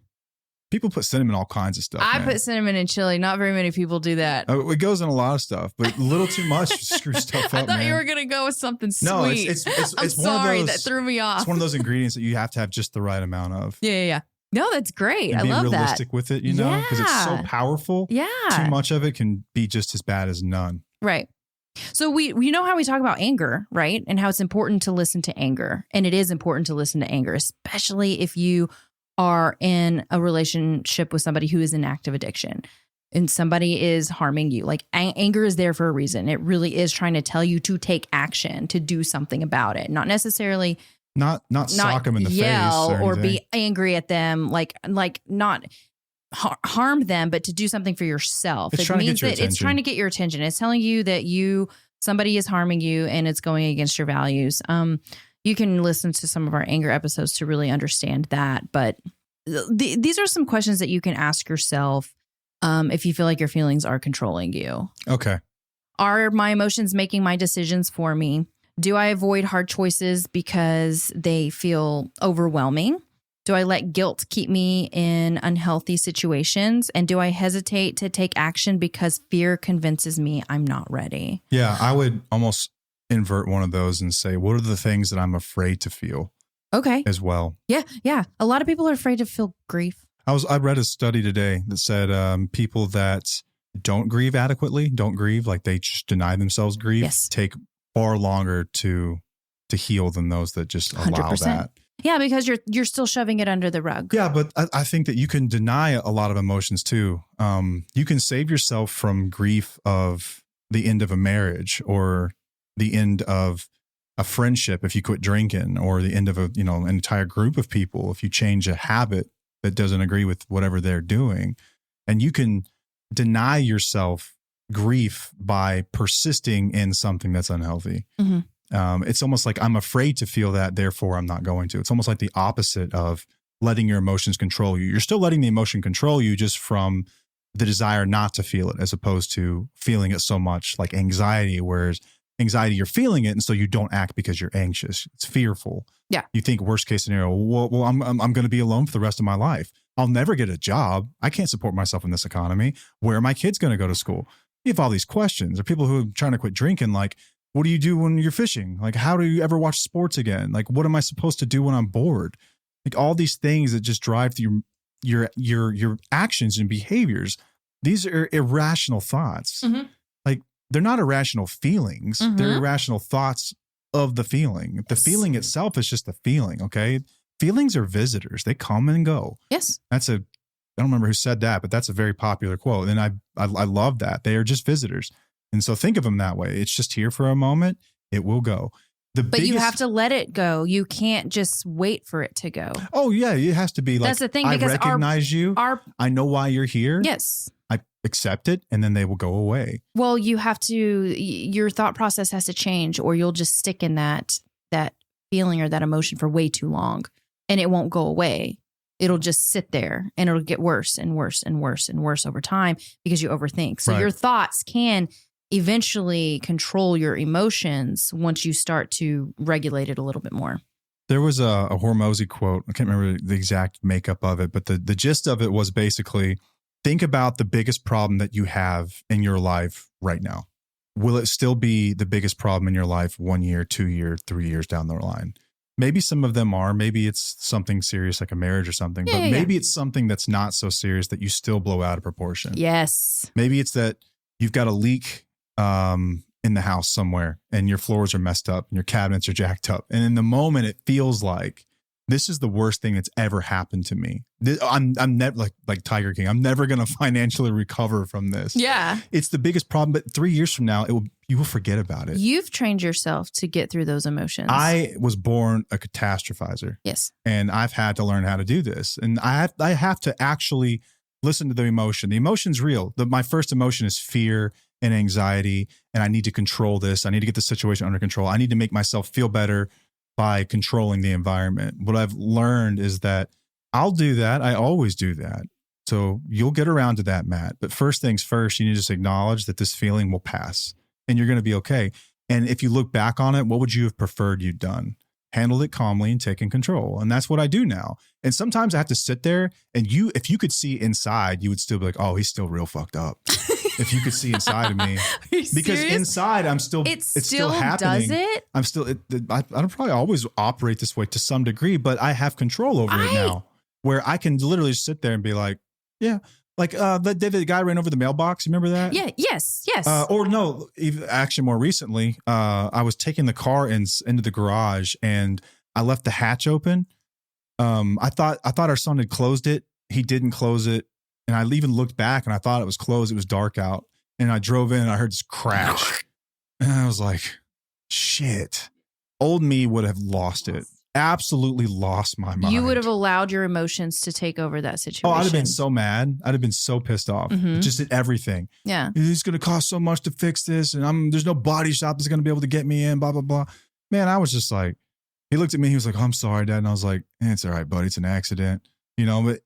People put cinnamon in all kinds of stuff. I put cinnamon in chili. Not very many people do that. It goes in a lot of stuff, but a little too much screws stuff up. I thought you were going to go with something sweet. No, it's I'm sorry, one of those, that threw me off. It's one of those ingredients that you have to have just the right amount of. Yeah. No, that's great. And I love that. Be realistic with it, because it's so powerful. Yeah. Too much of it can be just as bad as none. Right. So we know how we talk about anger, right? And how it's important to listen to anger. And it is important to listen to anger, especially if you are in a relationship with somebody who is in active addiction and somebody is harming you. Like anger is there for a reason. It really is trying to tell you to take action, to do something about it, not necessarily not sock them in the yell face or be angry at them, like not harm them, but to do something for yourself. It means that it's trying to get your attention. It's telling you that somebody is harming you and it's going against your values. You can listen to some of our anger episodes to really understand that. But these are some questions that you can ask yourself if you feel like your feelings are controlling you. Okay. Are my emotions making my decisions for me? Do I avoid hard choices because they feel overwhelming? Do I let guilt keep me in unhealthy situations? And do I hesitate to take action because fear convinces me I'm not ready? Yeah, I would almost invert one of those and say, what are the things that I'm afraid to feel? Okay. As well. Yeah. A lot of people are afraid to feel grief. I read a study today that said people that don't grieve adequately, like they just deny themselves grief, take far longer to heal than those that just allow 100%. that. Yeah, because you're still shoving it under the rug. Yeah, but I think that you can deny a lot of emotions too. You can save yourself from grief of the end of a marriage or the end of a friendship if you quit drinking, or the end of an entire group of people if you change a habit that doesn't agree with whatever they're doing. And you can deny yourself grief by persisting in something that's unhealthy. Mm-hmm. It's almost like I'm afraid to feel that, therefore I'm not going to. It's almost like the opposite of letting your emotions control you. You're still letting the emotion control you, just from the desire not to feel it, as opposed to feeling it so much like anxiety, whereas anxiety, you're feeling it, and so you don't act because you're anxious. It's fearful. Yeah. You think worst case scenario, well, I'm going to be alone for the rest of my life. I'll never get a job. I can't support myself in this economy. Where are my kids going to go to school? You have all these questions. Or people who are trying to quit drinking, like, what do you do when you're fishing? Like, how do you ever watch sports again? Like, what am I supposed to do when I'm bored? Like, all these things that just drive your actions and behaviors. These are irrational thoughts. Mm-hmm. Like, they're not irrational feelings. Mm-hmm. They're irrational thoughts of the feeling. The feeling itself is just a feeling, okay? Feelings are visitors. They come and go. Yes. I don't remember who said that, but that's a very popular quote. And I love that. They are just visitors. And so think of them that way. It's just here for a moment. It will go. But you have to let it go. You can't just wait for it to go. Oh, yeah. It has to be like, that's the thing, I because recognize you. I know why you're here. Yes. I accept it, and then they will go away. Well, your thought process has to change, or you'll just stick in that feeling or that emotion for way too long, and it won't go away. It'll just sit there, and it'll get worse and worse and worse and worse over time because you overthink. So your thoughts can eventually control your emotions once you start to regulate it a little bit more. There was a Hormozy quote. I can't remember the exact makeup of it, but the gist of it was basically, think about the biggest problem that you have in your life right now. Will it still be the biggest problem in your life 1 year, 2 year, 3 years down the line? Maybe some of them are. Maybe it's something serious like a marriage or something, but maybe it's something that's not so serious that you still blow out of proportion. Yes. Maybe it's that you've got a leak in the house somewhere, and your floors are messed up and your cabinets are jacked up. And in the moment, it feels like this is the worst thing that's ever happened to me. I'm never like Tiger King. I'm never going to financially recover from this. Yeah. It's the biggest problem. But 3 years from now, you will forget about it. You've trained yourself to get through those emotions. I was born a catastrophizer. Yes. And I've had to learn how to do this. And I have to actually listen to the emotion. The emotion's real. My first emotion is fear and anxiety, and I need to control this. I need to get the situation under control. I need to make myself feel better by controlling the environment. What I've learned is that I'll do that. I always do that. So you'll get around to that, Matt. But first things first, you need to just acknowledge that this feeling will pass and you're going to be okay. And if you look back on it, what would you have preferred you'd done? Handled it calmly and taken control. And that's what I do now. And sometimes I have to sit there and if you could see inside, you would still be like, oh, he's still real fucked up. If you could see inside of me. Because serious? Inside it's still happening. Does it? I'm still, I don't probably always operate this way to some degree, but I have control over it now where I can literally sit there and be like, yeah. Like the guy ran over the mailbox. You remember that? Yeah. Yes. Or no, actually more recently, I was taking the car into the garage and I left the hatch open. I thought our son had closed it. He didn't close it. And I even looked back and I thought it was closed. It was dark out. And I drove in and I heard this crash. And I was like, shit. Old me would have lost it. Absolutely lost my mind. You would have allowed your emotions to take over that situation. Oh, I'd have been so mad. I'd have been so pissed off. Just at everything. Yeah. It's going to cost so much to fix this. And there's no body shop that's going to be able to get me in, blah, blah, blah. Man, I was just like, he looked at me. He was like, oh, I'm sorry, Dad. And I was like, it's all right, buddy. It's an accident. But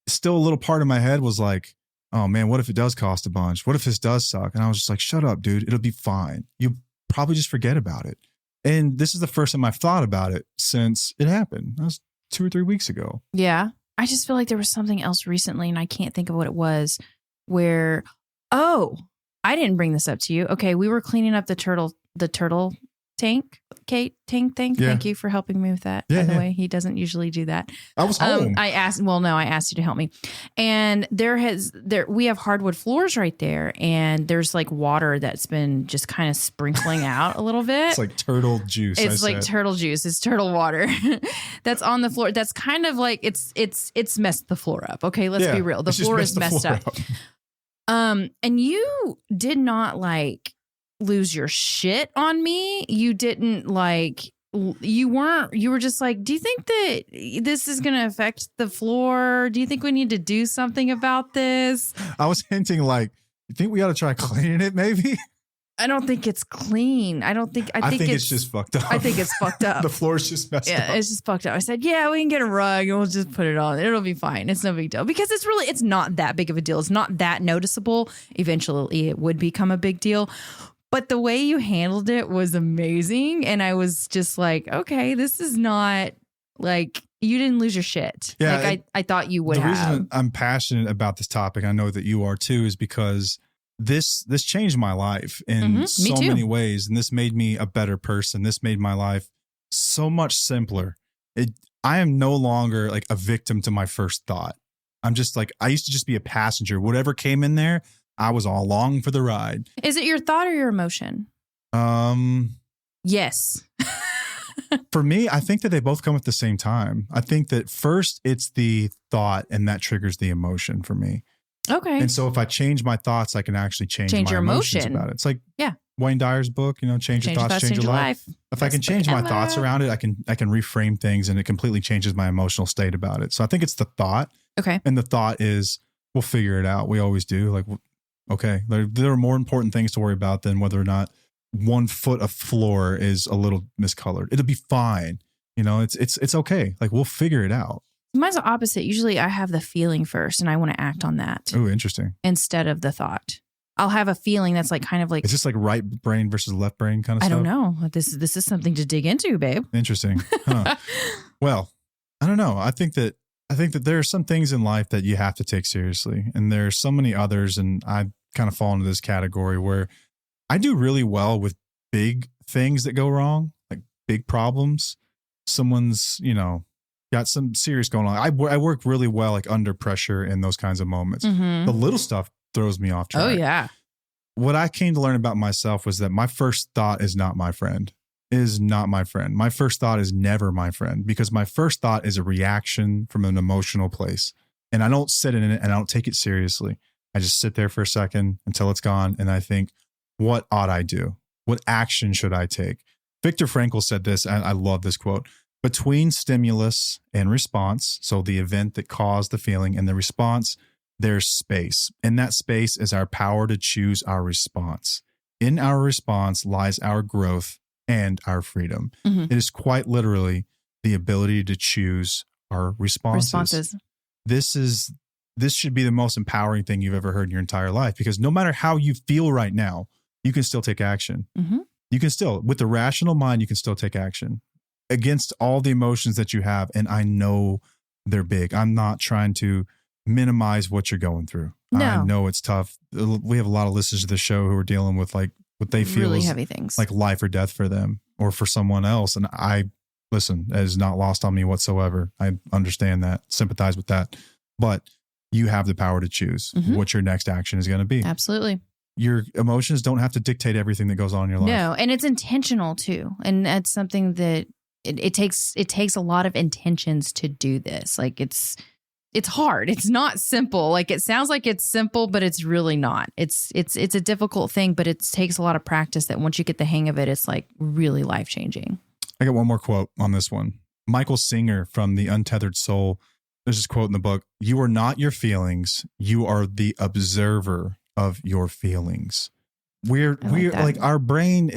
still a little part of my head was like, oh man, what if it does cost a bunch? What if this does suck? And I was just like, shut up, dude. It'll be fine. You probably just forget about it. And this is the first time I've thought about it since it happened. That was 2 or 3 weeks ago. Yeah. I just feel like there was something else recently and I can't think of what it was where, I didn't bring this up to you. Okay. We were cleaning up the turtle tank thing. Yeah. Thank you for helping me with that. By the way, he doesn't usually do that. I was home. I asked you to help me. And we have hardwood floors right there. And there's like water that's been just kind of sprinkling out a little bit. It's like turtle juice. Turtle juice. It's turtle water that's on the floor. That's kind of like, it's messed the floor up. Okay. Let's be real. The floor is messed up. And you did not lose your shit on me. You didn't you were just like, do you think that this is going to affect the floor? Do you think we need to do something about this? I was hinting you think we ought to try cleaning it maybe? I don't think it's clean. I think it's just fucked up. I think it's fucked up. The floor is just messed up. Yeah, it's just fucked up. I said, yeah, we can get a rug and we'll just put it on. It'll be fine. It's no big deal because it's not that big of a deal. It's not that noticeable. Eventually it would become a big deal. But the way you handled it was amazing. And I was just like, okay, this is not you didn't lose your shit. Yeah, I thought you would have. The reason I'm passionate about this topic, I know that you are too, is because this changed my life in so many ways. And this made me a better person. This made my life so much simpler. I am no longer a victim to my first thought. I'm just I used to just be a passenger. Whatever came in there, I was all along for the ride. Is it your thought or your emotion? Yes. For me, I think that they both come at the same time. I think that first it's the thought and that triggers the emotion for me. Okay. And so if I change my thoughts, I can actually change my your emotions emotion about it. It's like Wayne Dyer's book, change your thoughts, change your life. If I can change my thoughts around it, I can reframe things and it completely changes my emotional state about it. So I think it's the thought. Okay. And the thought is, we'll figure it out. We always do. Okay, there are more important things to worry about than whether or not 1 foot of floor is a little miscolored. It'll be fine. It's okay. We'll figure it out. Mine's the opposite. Usually I have the feeling first and I want to act on that. Oh, interesting. Instead of the thought. I'll have a feeling that's kind of Is this right brain versus left brain kind of stuff? I don't know. This is something to dig into, babe. Interesting. Huh. Well, I don't know. I think that there are some things in life that you have to take seriously. And there are so many others. And I kind of fall into this category where I do really well with big things that go wrong, big problems. Someone's, got some serious going on. I work really well under pressure in those kinds of moments. The little stuff throws me off track. Oh, yeah. What I came to learn about myself was that my first thought is not my friend. Is not my friend. My first thought is never my friend because my first thought is a reaction from an emotional place. And I don't sit in it and I don't take it seriously. I just sit there for a second until it's gone. And I think, what ought I do? What action should I take? Viktor Frankl said this, and I love this quote. Between stimulus and response, so the event that caused the feeling and the response, there's space. And that space is our power to choose our response. In our response lies our growth and our freedom. It is quite literally the ability to choose our responses. This should be the most empowering thing you've ever heard in your entire life because no matter how you feel right now, you can still take action. you can still, with the rational mind, you can still take action against all the emotions that you have. And I know they're big. I'm not trying to minimize what you're going through. No. I know it's tough. We have a lot of listeners to the show who are dealing with like what they feel really is heavy things, like life or death for them or for someone else. And listen, that is not lost on me whatsoever. I understand that, sympathize with that, but you have the power to choose what your next action is going to be. Absolutely. Your emotions don't have to dictate everything that goes on in your life. No, and it's intentional too. And that's something that it takes a lot of intentions to do this. Like it's hard. It's not simple. Like it sounds like it's simple, but it's really not. It's a difficult thing, but it takes a lot of practice that once you get the hang of it, it's like really life-changing. I got one more quote on this one. Michael Singer from The Untethered Soul. There's this quote in the book. You are not your feelings. You are the observer of your feelings. We're like our brain,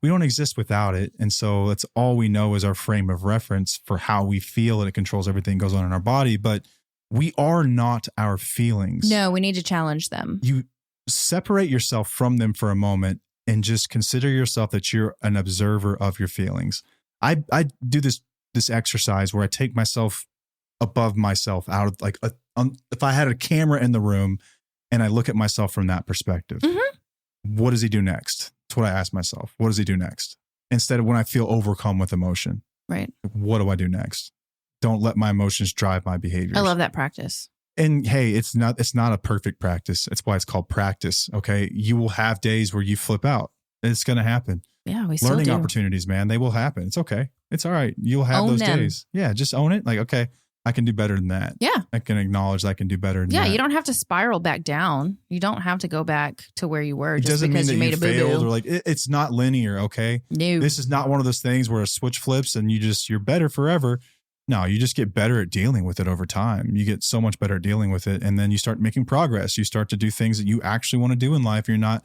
we don't exist without it. And so that's all we know is our frame of reference for how we feel, and it controls everything that goes on in our body. But we are not our feelings. No, we need to challenge them. You separate yourself from them for a moment and just consider yourself that you're an observer of your feelings. I do this exercise where I take myself above myself out of like, if I had a camera in the room and I look at myself from that perspective, what does he do next? That's what I ask myself. What does he do next? Instead of when I feel overcome with emotion, right? What do I do next? Don't let my emotions drive my behaviors. I love that practice. And hey, it's not a perfect practice. That's why it's called practice. Okay. You will have days where you flip out. It's going to happen. Yeah. We still Learning do. opportunities, man, they will happen. It's okay. It's all right. You'll have Own those them. days. Yeah. Just own it. Like, okay, I can do better than that. Yeah. I can acknowledge that I can do better than that. Yeah. You don't have to spiral back down. You don't have to go back to where you were It just doesn't because mean that you made a failed boo-boo. or like it's not linear. Okay. No. This is not one of those things where a switch flips and you're better forever. No, you just get better at dealing with it over time. You get so much better at dealing with it. And then you start making progress. You start to do things that you actually want to do in life. You're not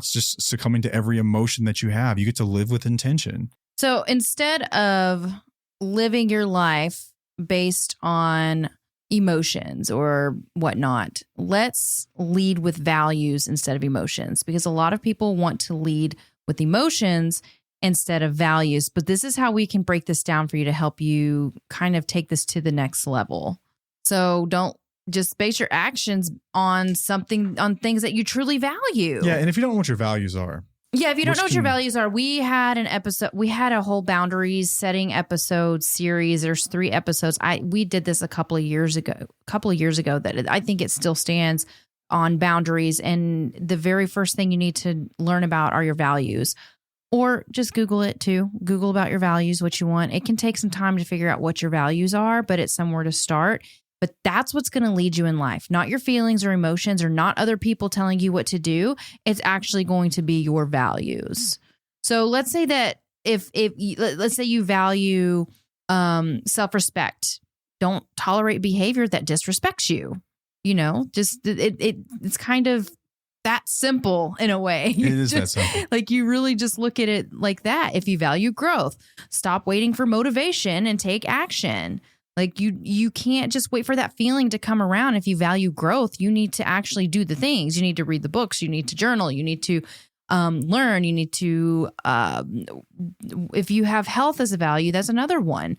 just succumbing to every emotion that you have. You get to live with intention. So instead of living your life based on emotions or whatnot, let's lead with values instead of emotions, because a lot of people want to lead with emotions instead of values. But this is how we can break this down for you to help you kind of take this to the next level. So don't just base your actions on things that you truly value. Yeah. And if you don't know what your values are. Yeah, if you don't know what your values are, we had a whole boundaries setting episode series. There's 3 episodes. We did this a couple of years ago that I think it still stands on boundaries. And the very first thing you need to learn about are your values. Or just Google it too. Google about your values, what you want. It can take some time to figure out what your values are, but it's somewhere to start. But that's what's going to lead you in life, not your feelings or emotions or not other people telling you what to do. It's actually going to be your values. So let's say that let's say you value self-respect. Don't tolerate behavior that disrespects you. You know, just it's kind of that simple in a way. It is that simple. Like you really just look at it like that. If you value growth, stop waiting for motivation and take action. Like you can't just wait for that feeling to come around. If you value growth, you need to actually do the things. You need to read the books. You need to journal. You need to learn. You need to, if you have health as a value, that's another one.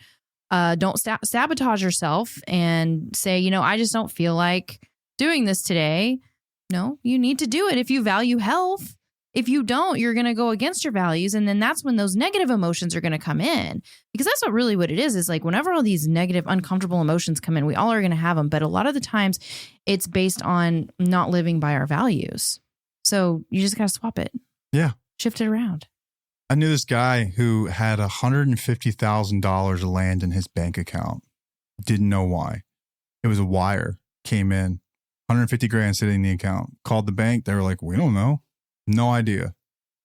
Don't sabotage yourself and say, I just don't feel like doing this today. No, you need to do it if you value health. If you don't, you're going to go against your values. And then that's when those negative emotions are going to come in, because that's what it is like whenever all these negative, uncomfortable emotions come in, we all are going to have them. But a lot of the times it's based on not living by our values. So you just got to swap it. Yeah. Shift it around. I knew this guy who had $150,000 land in his bank account. Didn't know why. It was a wire. Came in. 150 grand sitting in the account. Called the bank. They were like, we don't know. No idea.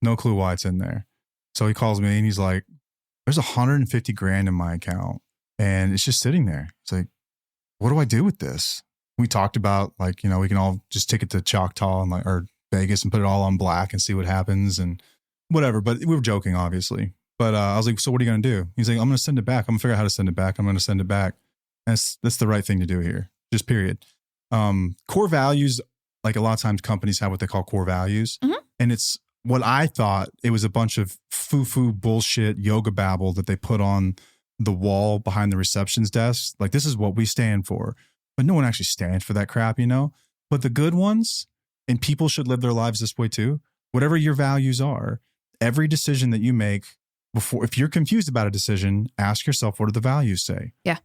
No clue why it's in there. So he calls me and he's like, there's 150 grand in my account and it's just sitting there. It's like, what do I do with this? We talked about we can all just take it to Choctaw and or Vegas and put it all on black and see what happens and whatever. But we were joking, obviously. But I was like, so what are you going to do? He's like, I'm going to send it back. I'm going to figure out how to send it back. I'm going to send it back. That's the right thing to do here. Just period. Core values, like a lot of times companies have what they call core values. Mm-hmm. And it's what I thought it was a bunch of foo-foo bullshit yoga babble that they put on the wall behind the reception's desk. Like, this is what we stand for. But no one actually stands for that crap, you know? But the good ones, and people should live their lives this way too, whatever your values are, every decision that you make before, if you're confused about a decision, ask yourself, what do the values say? Yeah.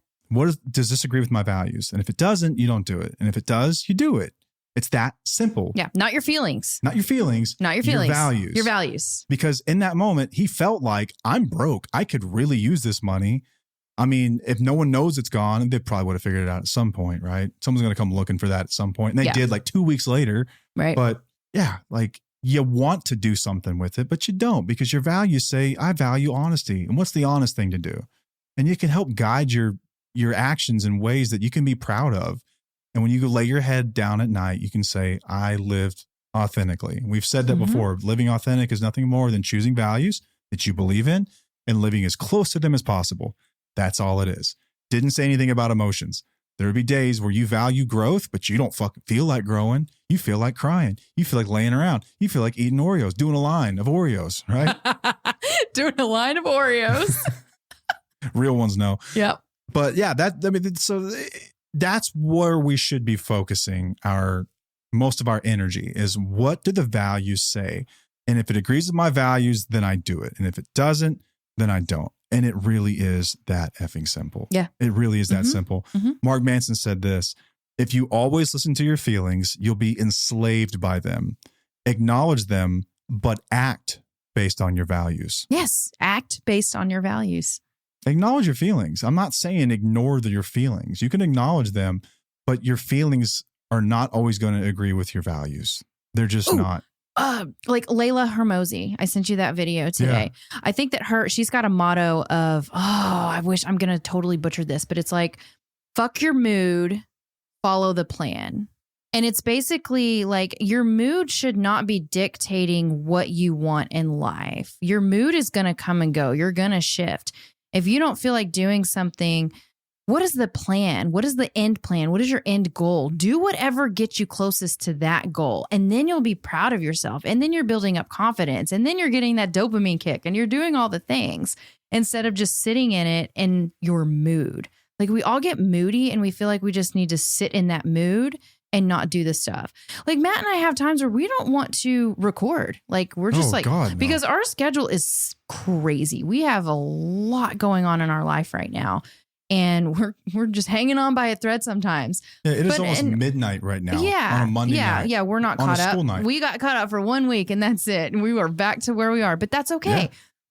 Does this agree with my values? And if it doesn't, you don't do it. And if it does, you do it. It's that simple. Yeah. Not your feelings. Not your feelings. Not your feelings. Your values. Your values. Because in that moment, he felt like, I'm broke. I could really use this money. I mean, if no one knows it's gone, they probably would have figured it out at some point, right? Someone's going to come looking for that at some point. And they did like 2 weeks later. Right. But yeah, like you want to do something with it, but you don't, because your values say, I value honesty. And what's the honest thing to do? And you can help guide your actions in ways that you can be proud of. And when you lay your head down at night, you can say, I lived authentically. We've said that before. Living authentic is nothing more than choosing values that you believe in and living as close to them as possible. That's all it is. Didn't say anything about emotions. There would be days where you value growth, but you don't fucking feel like growing. You feel like crying. You feel like laying around. You feel like eating Oreos, doing a line of Oreos, right? Doing a line of Oreos. Real ones know. Yep. But yeah, so that's where we should be focusing most of our energy, is what do the values say? And if it agrees with my values, then I do it. And if it doesn't, then I don't. And it really is that effing simple. Yeah. It really is that simple. Mark Manson said this: if you always listen to your feelings, you'll be enslaved by them. Acknowledge them, but act based on your values. Yes. Act based on your values. Acknowledge your feelings. I'm not saying ignore your feelings. You can acknowledge them, but your feelings are not always going to agree with your values. They're just not. Like Layla Hermosi. I sent you that video today. Yeah. I think that she's got a motto of, I wish, I'm going to totally butcher this, but it's like, fuck your mood, follow the plan. And it's basically like your mood should not be dictating what you want in life. Your mood is going to come and go. You're going to shift. If you don't feel like doing something, what is the plan? What is the end plan? What is your end goal? Do whatever gets you closest to that goal. And then you'll be proud of yourself. And then you're building up confidence. And then you're getting that dopamine kick. And you're doing all the things instead of just sitting in it in your mood. Like, we all get moody and we feel like we just need to sit in that mood and not do the stuff. Like, Matt and I have times where we don't want to record. Like, we're just because our schedule is crazy. We have a lot going on in our life right now. And we're just hanging on by a thread sometimes. Yeah, it is almost midnight right now. Yeah, on a Monday night. Yeah, we're not caught up. Night. We got caught up for 1 week and that's it. And we were back to where we are. But that's okay. Yeah.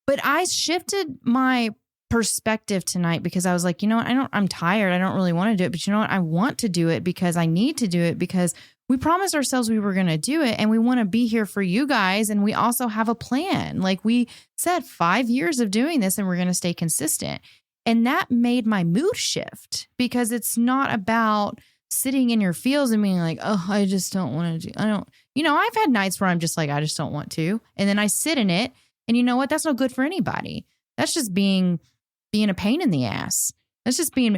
But I shifted my perspective tonight because I was like, you know what? I'm tired. I don't really want to do it. But you know what? I want to do it because I need to do it because we promised ourselves we were going to do it. And we want to be here for you guys. And we also have a plan. Like we said, 5 years of doing this and we're going to stay consistent. And that made my mood shift because it's not about sitting in your feels and being like, oh, I just don't want to I've had nights where I'm just like, I just don't want to. And then I sit in it and you know what? That's not good for anybody. That's just being a pain in the ass. That's just I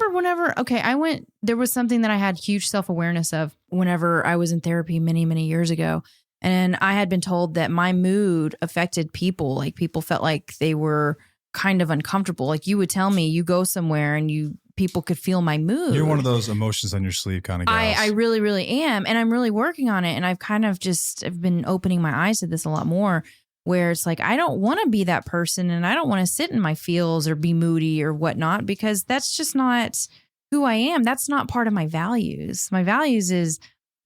remember there was something that I had huge self-awareness of whenever I was in therapy many, many years ago. And I had been told that my mood affected people. Like people felt like they were kind of uncomfortable. Like you would tell me you go somewhere and people could feel my mood. You're one of those emotions on your sleeve kind of guys. I really, really am. And I'm really working on it. And I've kind of I've been opening my eyes to this a lot more where it's like, I don't want to be that person and I don't want to sit in my feels or be moody or whatnot because that's just not who I am. That's not part of my values. My values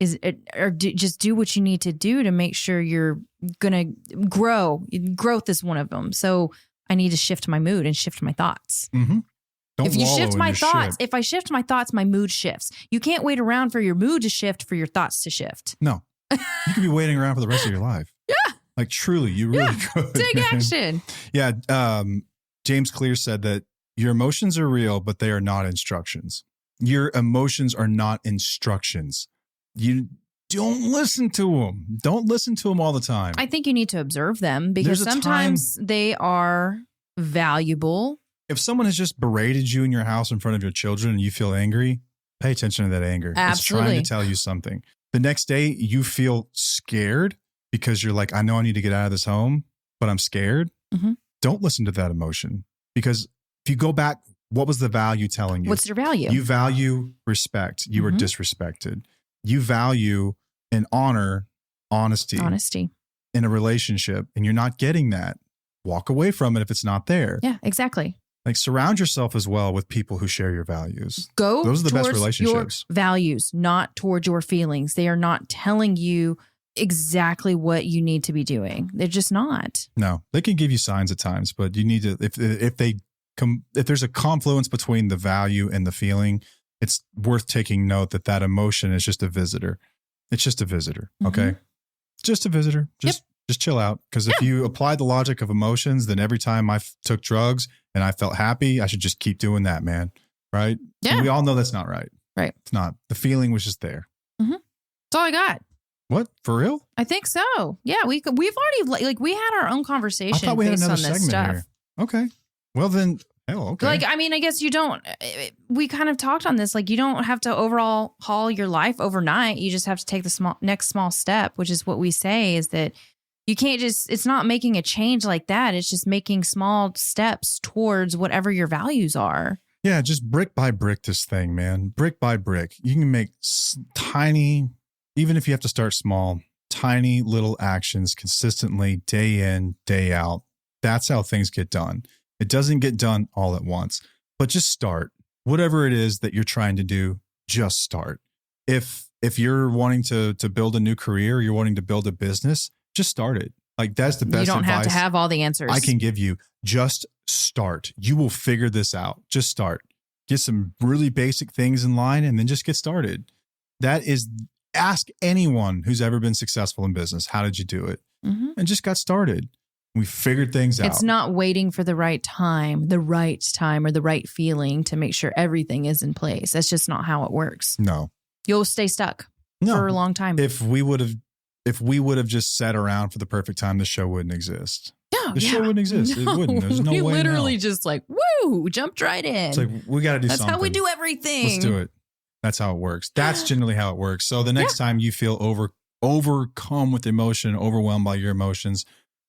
just do what you need to do to make sure you're going to grow. Growth is one of them. So I need to shift my mood and shift my thoughts. Mm-hmm. If I shift my thoughts, my mood shifts. You can't wait around for your mood to shift for your thoughts to shift. No, you could be waiting around for the rest of your life. Yeah. Like truly, you really could. Take action. Yeah. James Clear said that your emotions are real, but they are not instructions. Your emotions are not instructions. You don't listen to them. Don't listen to them all the time. I think you need to observe them because sometimes they are valuable. If someone has just berated you in your house in front of your children and you feel angry, pay attention to that anger. Absolutely. It's trying to tell you something. The next day you feel scared because you're like, I know I need to get out of this home, but I'm scared. Don't listen to that emotion, because if you go back, what was the value telling you? What's your value? You value respect. You were disrespected. You value and honor honesty in a relationship, and you're not getting that. Walk away from it if it's not there. Yeah, exactly. Like, surround yourself as well with people who share your values. Those are the best relationships. Your values, not towards your feelings. They are not telling you exactly what you need to be doing. They're just not. No, they can give you signs at times, but you need to, if there's a confluence between the value and the feeling, it's worth taking note that emotion is just a visitor. It's just a visitor. Okay. Just a visitor. Just chill out. Because if you apply the logic of emotions, then every time I took drugs and I felt happy, I should just keep doing that, man. Right? Yeah. And we all know that's not right. Right. It's not. The feeling was just there. That's all I got. What? For real? I think so. Yeah. We've already, we had our own conversation. I thought we had based another on this segment stuff. here. Okay. Well then, okay. I guess you don't, we kind of talked on this, you don't have to overall haul your life overnight. You just have to take the next small step, which is what we say, is that you can't it's not making a change like that. It's just making small steps towards whatever your values are. Yeah. Just brick by brick this thing, man. Brick by brick. You can make tiny, even if you have to start small, tiny little actions consistently, day in, day out. That's how things get done. It doesn't get done all at once, but just start. Whatever it is that you're trying to do, just start. If you're wanting to build a new career, you're wanting to build a business, just start it. That's the best advice. You don't have to have all the answers I can give you. Just start. You will figure this out. Just start. Get some really basic things in line and then just get started. Ask anyone who's ever been successful in business. How did you do it? And just got started. We figured things out. It's not waiting for the right time or the right feeling to make sure everything is in place. That's just not how it works. No. You'll stay stuck for a long time. If we would have just sat around for the perfect time, the show wouldn't exist. The show wouldn't exist. No, it wouldn't. There's no way. We literally just jumped right in. It's we got to do something. That's how we do everything. Let's do it. That's how it works. That's generally how it works. So the next time you feel overcome with emotion, overwhelmed by your emotions,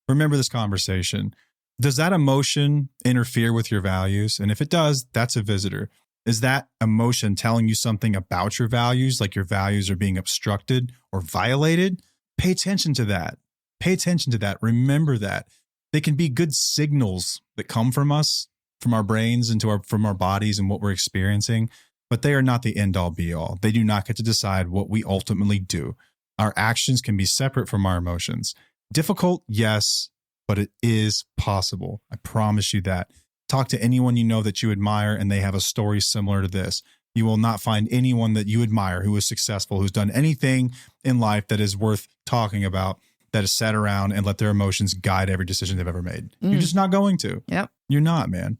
remember this conversation. Does that emotion interfere with your values? And if it does, that's a visitor. Is that emotion telling you something about your values, like your values are being obstructed or violated? Pay attention to that. Pay attention to that. Remember that. They can be good signals that come from us, from our brains and from our bodies and what we're experiencing, but they are not the end all be all. They do not get to decide what we ultimately do. Our actions can be separate from our emotions. Difficult, yes, but it is possible. I promise you that. Talk to anyone you know that you admire and they have a story similar to this. You will not find anyone that you admire who is successful, who's done anything in life that is worth talking about, that has sat around and let their emotions guide every decision they've ever made. You're just not going to. Yep. You're not, man.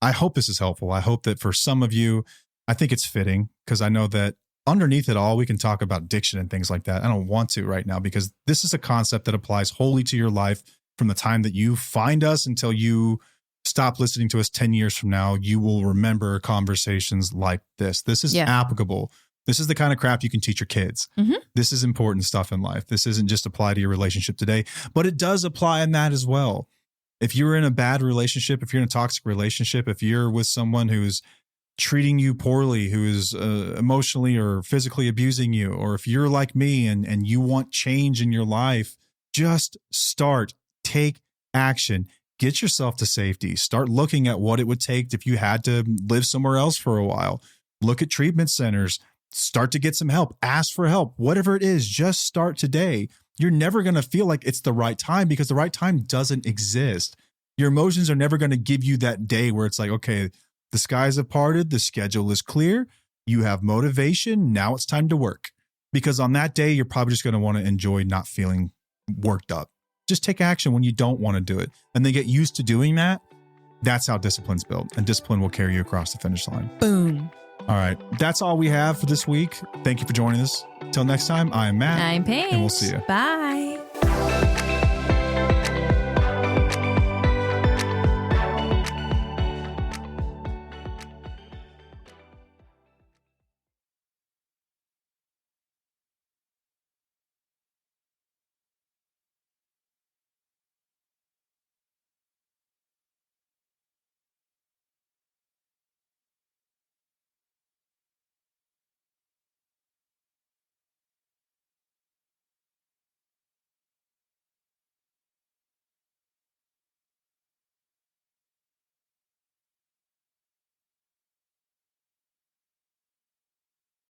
I hope this is helpful. I hope that for some of you, I think it's fitting because I know that underneath it all, we can talk about addiction and things like that. I don't want to right now because this is a concept that applies wholly to your life from the time that you find us until you stop listening to us 10 years from now. You will remember conversations like this. This is applicable. This is the kind of crap you can teach your kids. This is important stuff in life. This isn't just apply to your relationship today, but it does apply in that as well. If you're in a bad relationship, if you're in a toxic relationship, if you're with someone who's treating you poorly, who is emotionally or physically abusing you, or if you're like me and you want change in your life, just start. Take action. Get yourself to safety. Start looking at what it would take if you had to live somewhere else for a while. Look at treatment centers. Start to get some help. Ask for help. Whatever it is, just start today. You're never going to feel like it's the right time because the right time doesn't exist. Your emotions are never going to give you that day where it's like, okay, the skies have parted. The schedule is clear. You have motivation. Now it's time to work. Because on that day, you're probably just going to want to enjoy not feeling worked up. Just take action when you don't want to do it. And then get used to doing that. That's how discipline's built. And discipline will carry you across the finish line. Boom. All right. That's all we have for this week. Thank you for joining us. Till next time, I'm Matt. I'm Paige. And we'll see you. Bye.